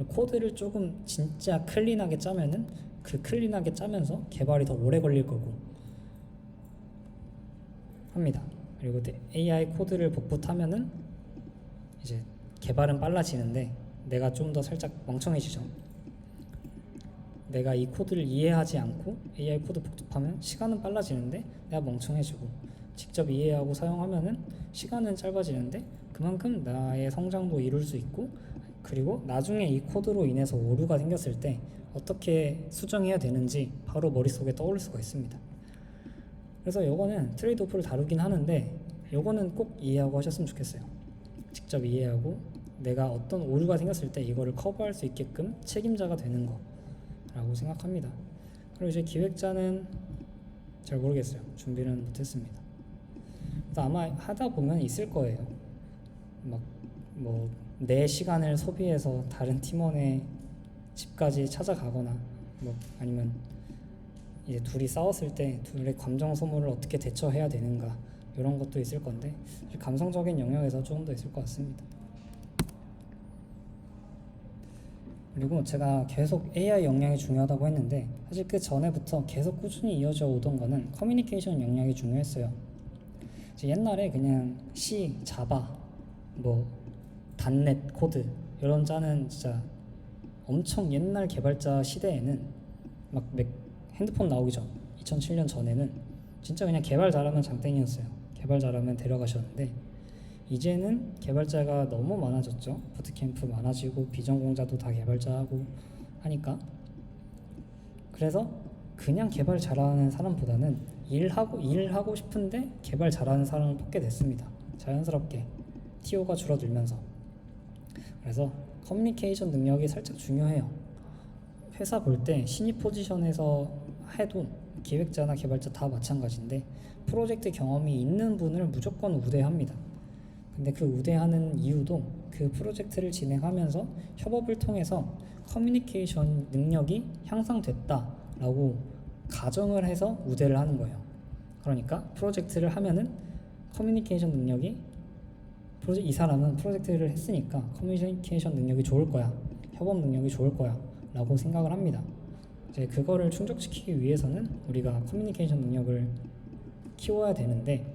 코드를 조금 진짜 클린하게 짜면은 그 클린하게 짜면서 개발이 더 오래 걸릴 거고 합니다. 그리고 AI 코드를 복붙하면은 이제 개발은 빨라지는데 내가 좀 더 살짝 멍청해지죠. 내가 이 코드를 이해하지 않고 AI 코드 복잡하면 시간은 빨라지는데 내가 멍청해지고, 직접 이해하고 사용하면은 시간은 짧아지는데 그만큼 나의 성장도 이룰 수 있고, 그리고 나중에 이 코드로 인해서 오류가 생겼을 때 어떻게 수정해야 되는지 바로 머릿속에 떠오를 수가 있습니다. 그래서 요거는 트레이드 오프를 다루긴 하는데 요거는 꼭 이해하고 하셨으면 좋겠어요. 직접 이해하고 내가 어떤 오류가 생겼을 때 이거를 커버할 수 있게끔 책임자가 되는 거라고 생각합니다. 그리고 이제 기획자는 잘 모르겠어요. 준비는 못했습니다. 그래서 아마 하다 보면 있을 거예요. 내 시간을 소비해서 다른 팀원의 집까지 찾아가거나 아니면 이제 둘이 싸웠을 때 둘의 감정 소모를 어떻게 대처해야 되는가, 이런 것도 있을 건데 감성적인 영역에서 조금 더 있을 것 같습니다. 그리고 제가 계속 AI 역량이 중요하다고 했는데 사실 그 전에부터 계속 꾸준히 이어져 오던 거는 커뮤니케이션 역량이 중요했어요. 옛날에 그냥 C, 자바, 단넷 코드 이런 짜는 진짜 엄청 옛날 개발자 시대에는 핸드폰 나오기 전 2007년 전에는 진짜 그냥 개발 잘하면 장땡이었어요. 개발 잘하면 데려가셨는데 이제는 개발자가 너무 많아졌죠. 부트캠프 많아지고 비전공자도 다 개발자하고 하니까. 그래서 그냥 개발 잘하는 사람보다는 일하고 싶은데 개발 잘하는 사람을 뽑게 됐습니다. 자연스럽게 TO가 줄어들면서. 그래서 커뮤니케이션 능력이 살짝 중요해요. 회사 볼 때 신입 포지션에서 해도 기획자나 개발자 다 마찬가지인데 프로젝트 경험이 있는 분을 무조건 우대합니다. 근데 그 우대하는 이유도 그 프로젝트를 진행하면서 협업을 통해서 커뮤니케이션 능력이 향상됐다라고 가정을 해서 우대를 하는 거예요. 그러니까 프로젝트를 하면은 커뮤니케이션 능력이 이 사람은 프로젝트를 했으니까 커뮤니케이션 능력이 좋을 거야, 협업 능력이 좋을 거야 라고 생각을 합니다. 이제 그거를 충족시키기 위해서는 우리가 커뮤니케이션 능력을 키워야 되는데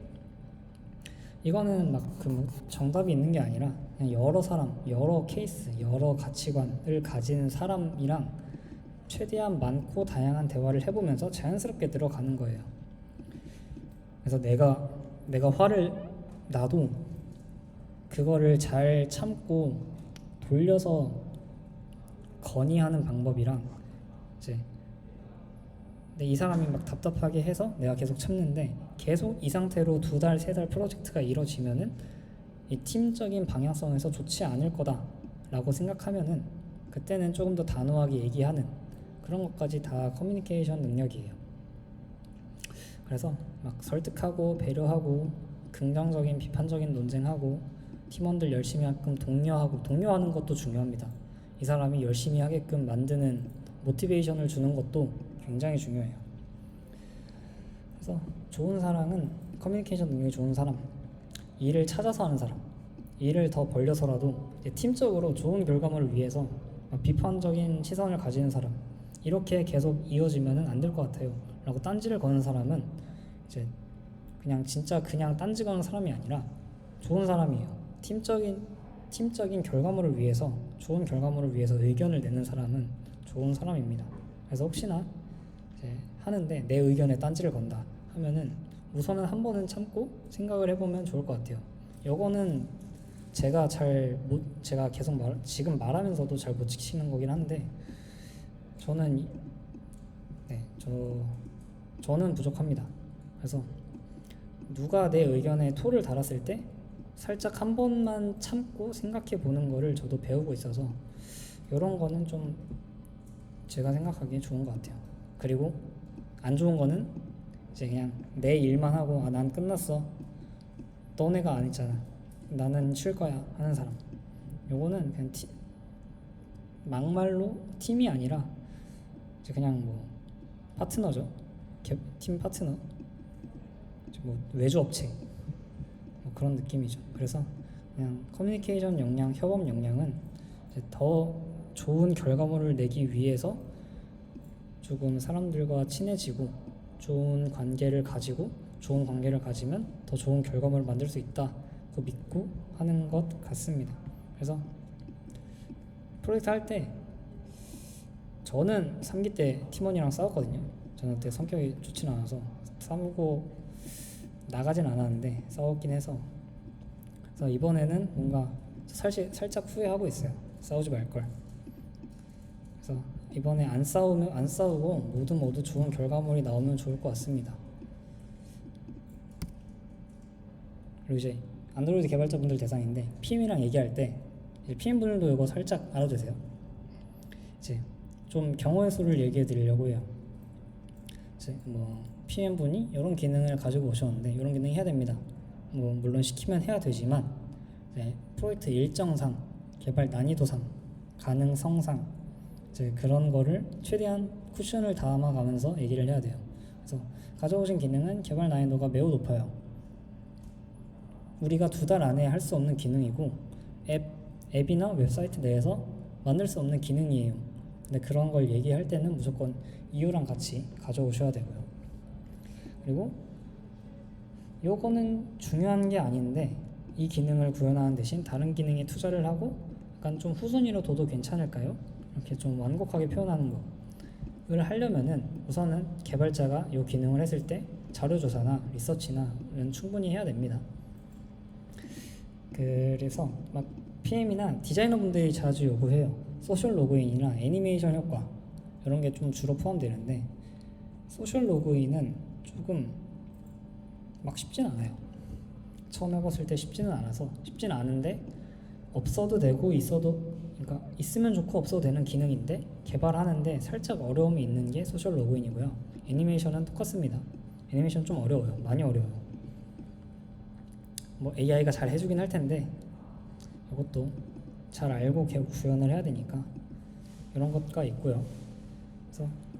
이거는 막 그 정답이 있는 게 아니라 그냥 여러 사람, 여러 케이스, 여러 가치관을 가진 사람이랑 최대한 많고 다양한 대화를 해보면서 자연스럽게 늘어가는 거예요. 그래서 내가 화를 나도 그거를 잘 참고 돌려서 건의하는 방법이랑 이제 근데 이 사람이 막 답답하게 해서 내가 계속 참는데 계속 이 상태로 2달, 3달 프로젝트가 이뤄지면은 이 팀적인 방향성에서 좋지 않을 거다라고 생각하면은 그때는 조금 더 단호하게 얘기하는 그런 것까지 다 커뮤니케이션 능력이에요. 그래서 막 설득하고 배려하고 긍정적인 비판적인 논쟁하고 팀원들 열심히 하게끔 독려하는 것도 중요합니다. 이 사람이 열심히 하게끔 만드는 모티베이션을 주는 것도 굉장히 중요해요. 그래서 좋은 사람은 커뮤니케이션 능력이 좋은 사람, 일을 찾아서 하는 사람, 일을 더 벌려서라도 팀적으로 좋은 결과물을 위해서 비판적인 시선을 가지는 사람, 이렇게 계속 이어지면은 안 될 것 같아요 라고 딴지를 거는 사람은 이제 그냥 진짜 그냥 딴지 거는 사람이 아니라 좋은 사람이에요. 팀적인 결과물을 위해서, 좋은 결과물을 위해서 의견을 내는 사람은 좋은 사람입니다. 그래서 혹시나 이제 하는데 내 의견에 딴지를 건다 하면은 우선은 한 번은 참고 생각을 해보면 좋을 것 같아요. 요거는 제가 계속 지금 말하면서도 잘 못 지키는 거긴 한데 저는 저는 부족합니다. 그래서 누가 내 의견에 토를 달았을 때 살짝 한 번만 참고 생각해 보는 거를 저도 배우고 있어서 이런 거는 좀 제가 생각하기에 좋은 것 같아요. 그리고 안 좋은 거는 이제 그냥 내 일만 하고 난 끝났어, 너네가 안 했잖아, 나는 쉴 거야 하는 사람, 요거는 그냥 막말로 팀이 아니라 이제 그냥 뭐 파트너죠. 팀 파트너, 뭐 외주업체 뭐 그런 느낌이죠. 그래서 그냥 커뮤니케이션 역량, 협업 역량은 이제 더 좋은 결과물을 내기 위해서 조금 사람들과 친해지고 좋은 관계를 가지고 좋은 관계를 가지면 더 좋은 결과물을 만들 수 있다고 믿고 하는 것 같습니다. 그래서 프로젝트 할 때 저는 3기 때 팀원이랑 싸웠거든요. 저는 그때 성격이 좋지는 않아서 싸우고 나가진 않았는데 싸웠긴 해서, 그래서 이번에는 뭔가 살짝 후회하고 있어요. 싸우지 말걸. 그래서 이번에 안 싸우고 모두 좋은 결과물이 나오면 좋을 것 같습니다. 그리고 이제 안드로이드 개발자분들 대상인데 PM이랑 얘기할 때 PM분들도 이거 살짝 알아두세요. 이제 좀 경우의 수를 얘기해 드리려고 해요. 이제 뭐 PM분이 이런 기능을 가지고 오셨는데 이런 기능 해야 됩니다. 뭐 물론 시키면 해야 되지만 프로젝트 일정상, 개발 난이도상, 가능성상 이제 그런 거를 최대한 쿠션을 담아가면서 얘기를 해야 돼요. 그래서 가져오신 기능은 개발 난이도가 매우 높아요. 우리가 2달 안에 할 수 없는 기능이고 앱이나 웹사이트 내에서 만들 수 없는 기능이에요. 근데 그런 걸 얘기할 때는 무조건 이유랑 같이 가져오셔야 되고요. 그리고 요거는 중요한 게 아닌데 이 기능을 구현하는 대신 다른 기능에 투자를 하고 약간 좀 후순위로 둬도 괜찮을까요? 이렇게 좀 완곡하게 표현하는 거를 하려면은 우선은 개발자가 이 기능을 했을 때 자료조사나 리서치나 이런 충분히 해야 됩니다. 그래서 막 PM이나 디자이너분들이 자주 요구해요. 소셜 로그인이나 애니메이션 효과 이런 게 좀 주로 포함되는데, 소셜 로그인은 조금 막 쉽진 않아요. 처음 해봤을 때 쉽지는 않은데 없어도 되고 그러니까 있으면 좋고 없어도 되는 기능인데 개발하는데 살짝 어려움이 있는 게 소셜 로그인이고요. 애니메이션은 똑같습니다. 애니메이션 좀 어려워요. 많이 어려워요. 뭐 AI가 잘 해주긴 할 텐데 이것도 잘 알고 구현을 해야 되니까 이런 것가 있고요.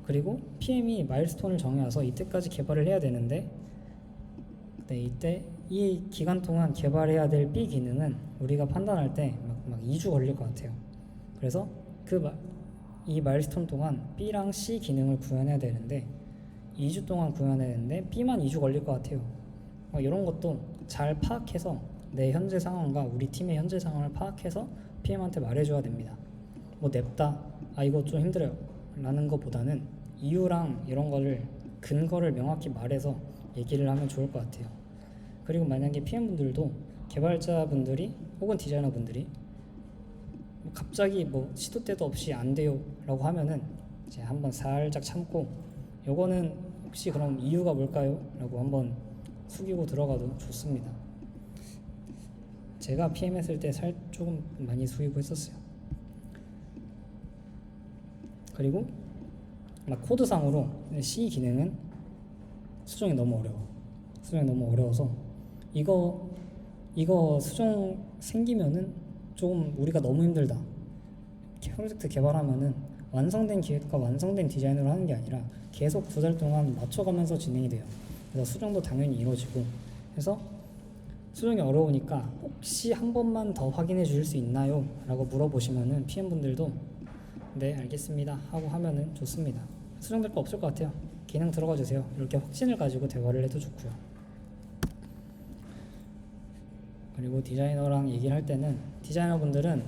그리고 PM이 마일스톤을 정해와서 이때까지 개발을 해야 되는데, 이때 이 기간 동안 개발해야 될 B 기능은 우리가 판단할 때 막 2주 걸릴 것 같아요. 그래서 이 마일스톤 동안 B랑 C 기능을 구현해야 되는데 2주 동안 구현해야 되는데 B만 2주 걸릴 것 같아요. 이런 것도 잘 파악해서 내 현재 상황과 우리 팀의 현재 상황을 파악해서 PM한테 말해줘야 됩니다. 뭐 냅다 이거 좀 힘들어요 라는 것보다는 이유랑 이런 거를 근거를 명확히 말해서 얘기를 하면 좋을 것 같아요. 그리고 만약에 PM분들도 개발자분들이 혹은 디자이너분들이 갑자기 뭐 시도 때도 없이 안 돼요 라고 하면은 이제 한번 살짝 참고, 요거는 혹시 그럼 이유가 뭘까요? 라고 한번 숙이고 들어가도 좋습니다. 제가 PM 했을 때 조금 많이 숙이고 했었어요. 그리고 막 코드상으로 C 기능은 수정이 너무 어려워서 이거 수정 생기면은 좀 우리가 너무 힘들다. 프로젝트 개발하면은 완성된 기획과 완성된 디자인으로 하는 게 아니라 계속 2달 동안 맞춰가면서 진행이 돼요. 그래서 수정도 당연히 이루어지고 해서 수정이 어려우니까 혹시 한 번만 더 확인해 주실 수 있나요? 라고 물어보시면은 PM분들도 네 알겠습니다 하고 하면은 좋습니다. 수정될 거 없을 것 같아요. 기능 들어가 주세요. 이렇게 확신을 가지고 대화를 해도 좋고요. 그리고 디자이너랑 얘기를 할 때는 디자이너분들은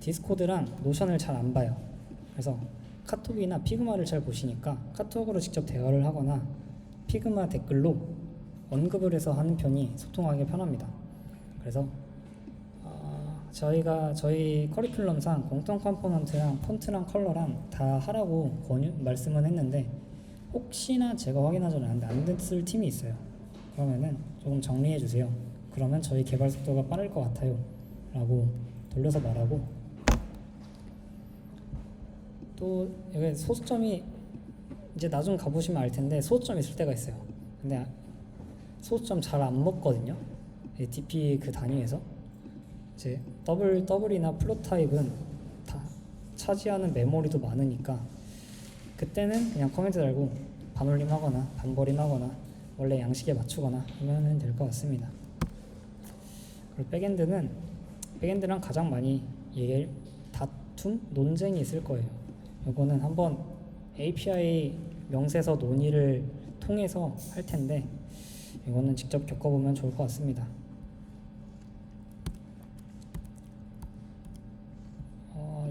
디스코드랑 노션을 잘 안 봐요. 그래서 카톡이나 피그마를 잘 보시니까 카톡으로 직접 대화를 하거나 피그마 댓글로 언급을 해서 하는 편이 소통하기 편합니다. 그래서 저희 커리큘럼상 공통 컴포넌트랑 폰트랑 컬러랑 다 하라고 말씀은 했는데, 혹시나 제가 확인하지 않았는데 안 됐을 팀이 있어요. 그러면은 조금 정리해 주세요. 그러면 저희 개발 속도가 빠를 것 같아요 라고 돌려서 말하고, 또 여기 소수점이 이제 나중 가보시면 알 텐데 소수점 있을 때가 있어요. 근데 소수점 잘 안 먹거든요. DP 그 단위에서 이제 더블이나 플롯 타입은 다 차지하는 메모리도 많으니까 그때는 그냥 코멘트 달고 반올림하거나 반버림하거나 원래 양식에 맞추거나 하면 될 것 같습니다. 그리고 백엔드랑 가장 많이 다툼, 논쟁이 있을 거예요. 이거는 한번 API 명세서 논의를 통해서 할 텐데 이거는 직접 겪어보면 좋을 것 같습니다.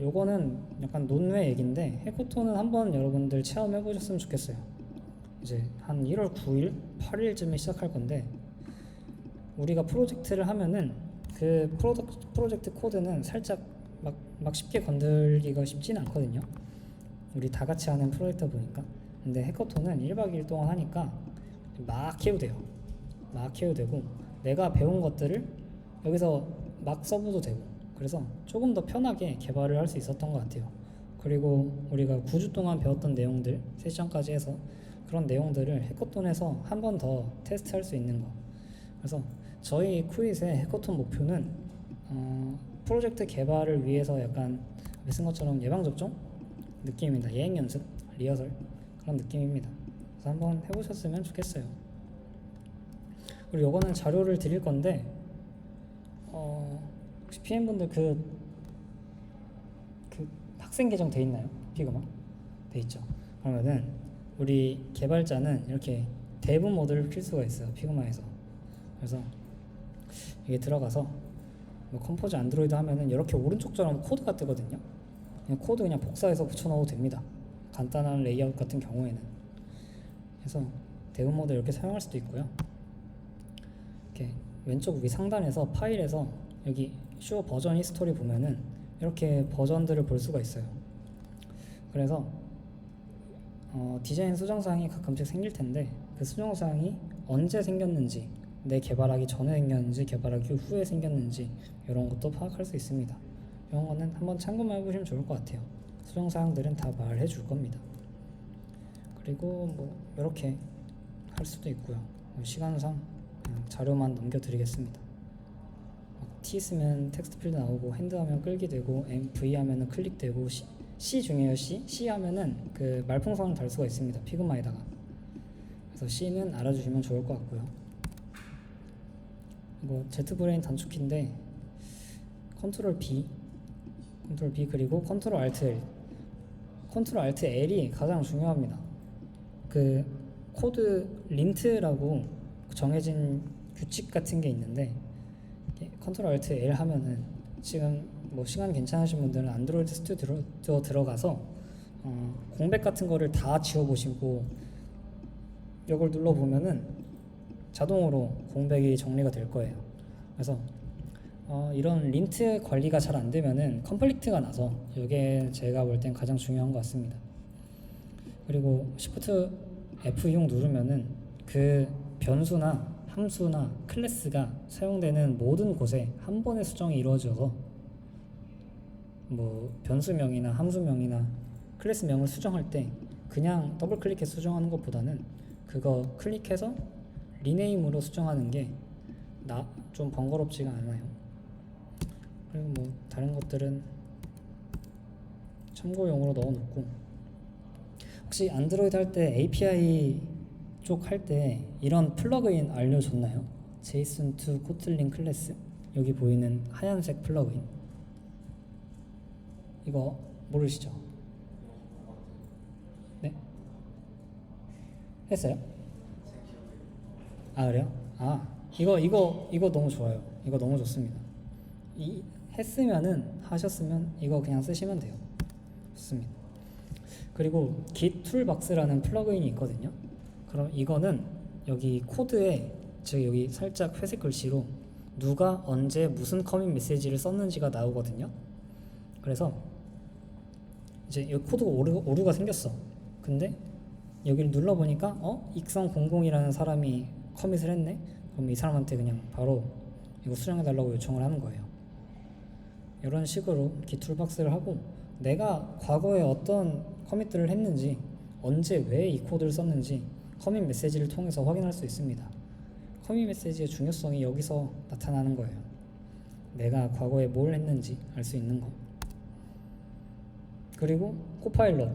요거는 약간 논외 얘기인데 해코톤은 한번 여러분들 체험해 보셨으면 좋겠어요. 이제 한 1월 9일, 8일쯤에 시작할 건데, 우리가 프로젝트를 하면은 그 프로젝트 코드는 살짝 막 쉽게 건들기가 쉽지는 않거든요. 우리 다 같이 하는 프로젝트다 보니까. 근데 해커톤은 1박 2일 동안 하니까 막 해도 돼요. 내가 배운 것들을 여기서 막 써봐도 되고, 그래서 조금 더 편하게 개발을 할 수 있었던 것 같아요. 그리고 우리가 9주 동안 배웠던 내용들, 세션까지 해서 그런 내용들을 해커톤에서 한 번 더 테스트할 수 있는 거. 그래서 저희 쿠잇의 해커톤 목표는 프로젝트 개발을 위해서 약간 쓴 것처럼 예방접종 느낌입니다. 예행연습, 리허설 그런 느낌입니다. 그래서 한번 해보셨으면 좋겠어요. 그리고 요거는 자료를 드릴 건데 혹시 PM분들 그 학생 계정 돼 있나요? 피그마? 돼 있죠. 그러면은 우리 개발자는 이렇게 대부 모드를 필 수가 있어요. 피그마에서. 그래서 이게 들어가서 뭐 컴포즈 안드로이드 하면은 이렇게 오른쪽처럼 코드가 뜨거든요. 코드 그냥 복사해서 붙여넣어도 됩니다. 간단한 레이아웃 같은 경우에는. 그래서 대부 모드 이렇게 사용할 수도 있고요. 이렇게 왼쪽 위 상단에서 파일에서 여기 쇼 버전 히스토리 보면은 이렇게 버전들을 볼 수가 있어요. 그래서 디자인 수정사항이 가끔씩 생길 텐데 그 수정사항이 언제 생겼는지, 내 개발하기 전에 생겼는지 개발하기 후에 생겼는지 이런 것도 파악할 수 있습니다. 이런 거는 한번 참고만 해보시면 좋을 것 같아요. 수정사항들은 다 말해 줄 겁니다. 그리고 뭐 이렇게 할 수도 있고요. 시간상 그냥 자료만 넘겨드리겠습니다. T 쓰면 텍스트 필드 나오고, 핸드 하면 끌기 되고, V 하면은 클릭되고, C 중에요. C 하면은 그 말풍선을 달 수가 있습니다. 피그마에다가. 그래서 C는 알아주시면 좋을 것 같고요. 이거 ZBrain 단축키인데 컨트롤 B 그리고 컨트롤 Alt L이 가장 중요합니다. 그 코드 린트라고 정해진 규칙 같은 게 있는데 컨트롤 Alt L 하면은 지금 뭐 시간 괜찮으신 분들은 안드로이드 스튜디오 들어가서 공백 같은 거를 다 지워보시고 이걸 눌러보면은 자동으로 공백이 정리가 될 거예요. 그래서 이런 린트 관리가 잘 안 되면은 컴플리트가 나서 이게 제가 볼 땐 가장 중요한 것 같습니다. 그리고 Shift F6 누르면은 그 변수나 함수나 클래스가 사용되는 모든 곳에 한 번에 수정이 이루어져서 뭐 변수명이나 함수명이나 클래스명을 수정할 때 그냥 더블 클릭해서 수정하는 것보다는 그거 클릭해서 리네임으로 수정하는 게 좀 번거롭지가 않아요. 그리고 뭐 다른 것들은 참고용으로 넣어놓고, 혹시 안드로이드 할 때 API 쪽 할 때 이런 플러그인 알려줬나요? JSON to Kotlin 클래스, 여기 보이는 하얀색 플러그인, 이거 모르시죠? 네? 했어요? 아 그래요? 이거 너무 좋아요. 이거 너무 좋습니다. 하셨으면 이거 그냥 쓰시면 돼요. 좋습니다. 그리고 Git 툴박스라는 플러그인이 있거든요. 그럼 이거는 여기 코드에, 즉 여기 살짝 회색 글씨로 누가 언제 무슨 커밋 메시지를 썼는지가 나오거든요. 그래서 이제 여기 코드가 오류가 생겼어. 근데 여기를 눌러보니까 익성00이라는 사람이 커밋을 했네? 그럼 이 사람한테 그냥 바로 이거 수정해달라고 요청을 하는 거예요. 이런 식으로 Git 툴박스를 하고, 내가 과거에 어떤 커밋들을 했는지, 언제 왜 이 코드를 썼는지 커밋 메시지를 통해서 확인할 수 있습니다. 커밋 메시지의 중요성이 여기서 나타나는 거예요. 내가 과거에 뭘 했는지 알 수 있는 거. 그리고 코파일럿,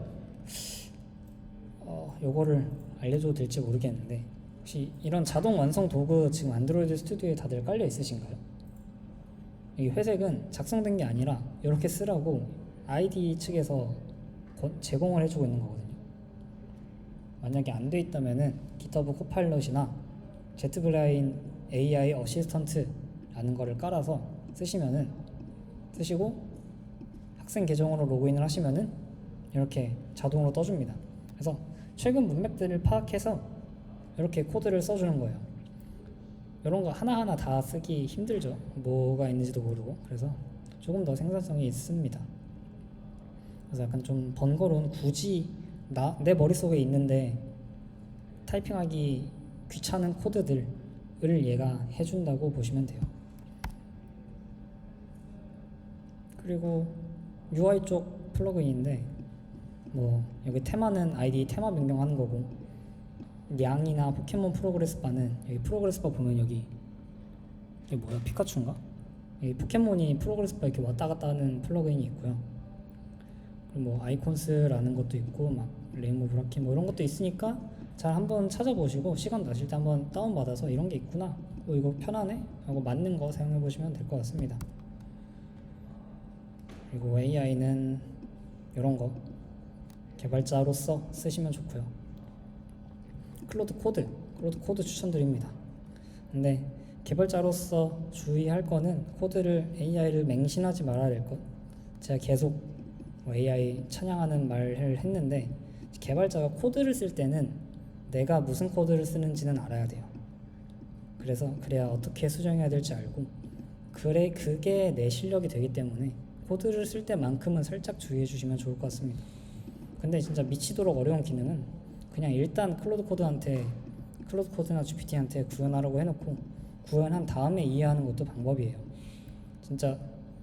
요거를 알려줘도 될지 모르겠는데 혹시 이런 자동 완성 도구 지금 안드로이드 스튜디오에 다들 깔려 있으신가요? 이 회색은 작성된 게 아니라 이렇게 쓰라고 IDE 측에서 제공을 해주고 있는 거거든요. 만약에 안 돼 있다면은 GitHub 코파일럿이나 JetBrain AI 어시스턴트라는 거를 깔아서 쓰시고 학생 계정으로 로그인을 하시면은 이렇게 자동으로 떠줍니다. 그래서 최근 문맥들을 파악해서 이렇게 코드를 써주는 거예요. 이런 거 하나하나 다 쓰기 힘들죠. 뭐가 있는지도 모르고. 그래서 조금 더 생산성이 있습니다. 그래서 약간 좀 번거로운, 굳이 내 머릿속에 있는데 타이핑하기 귀찮은 코드들을 얘가 해준다고 보시면 돼요. 그리고 UI 쪽 플러그인인데 뭐 여기 테마는 아이디 테마 변경하는 거고, 냥이나 포켓몬 프로그레스 바는 여기 프로그레스 바 보면 여기 이게 뭐야, 피카츄인가? 여기 포켓몬이 프로그레스 바 이렇게 왔다 갔다 하는 플러그인이 있고요. 그리고 뭐 아이콘스라는 것도 있고, 막 레인보우 브라키 뭐 이런 것도 있으니까 잘 한번 찾아보시고 시간 나실 때 한번 다운받아서 이런 게 있구나, 이거 편하네 하고 맞는 거 사용해 보시면 될 것 같습니다. 그리고 AI는 이런 거 개발자로서 쓰시면 좋고요. 클로드 코드 추천드립니다. 근데 개발자로서 주의할 거는 코드를 AI를 맹신하지 말아야 될 것. 제가 계속 AI 찬양하는 말을 했는데, 개발자가 코드를 쓸 때는 내가 무슨 코드를 쓰는지는 알아야 돼요. 그래야 어떻게 수정해야 될지 알고, 그게 내 실력이 되기 때문에 코드를 쓸 때만큼은 살짝 주의해 주시면 좋을 것 같습니다. 근데 진짜 미치도록 어려운 기능은 그냥 일단 클로드 코드나 GPT한테 구현하라고 해놓고 구현한 다음에 이해하는 것도 방법이에요. 진짜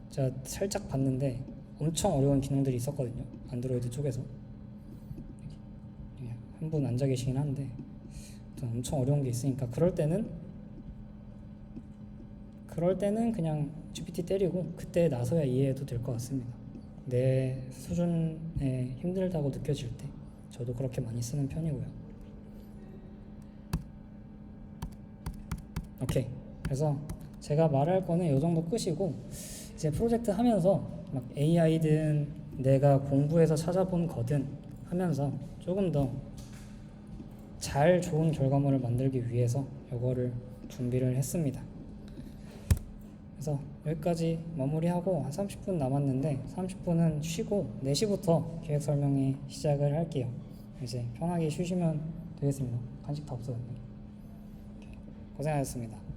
제가 살짝 봤는데 엄청 어려운 기능들이 있었거든요. 안드로이드 쪽에서 한 분 앉아 계시긴 한데 엄청 어려운 게 있으니까 그럴 때는 그냥 GPT 때리고 그때 나서야 이해해도 될 것 같습니다. 내 수준에 힘들다고 느껴질 때 저도 그렇게 많이 쓰는 편이고요. 오케이. 그래서 제가 말할 거는 이 정도 끝이고 이제 프로젝트 하면서 막 AI든 내가 공부해서 찾아본 거든 하면서 조금 더 잘 좋은 결과물을 만들기 위해서 이거를 준비를 했습니다. 그래서 여기까지 마무리하고 한 30분 남았는데 30분은 쉬고 4시부터 계획 설명회 시작을 할게요. 이제 편하게 쉬시면 되겠습니다. 간식 다 없어졌네. 고생하셨습니다.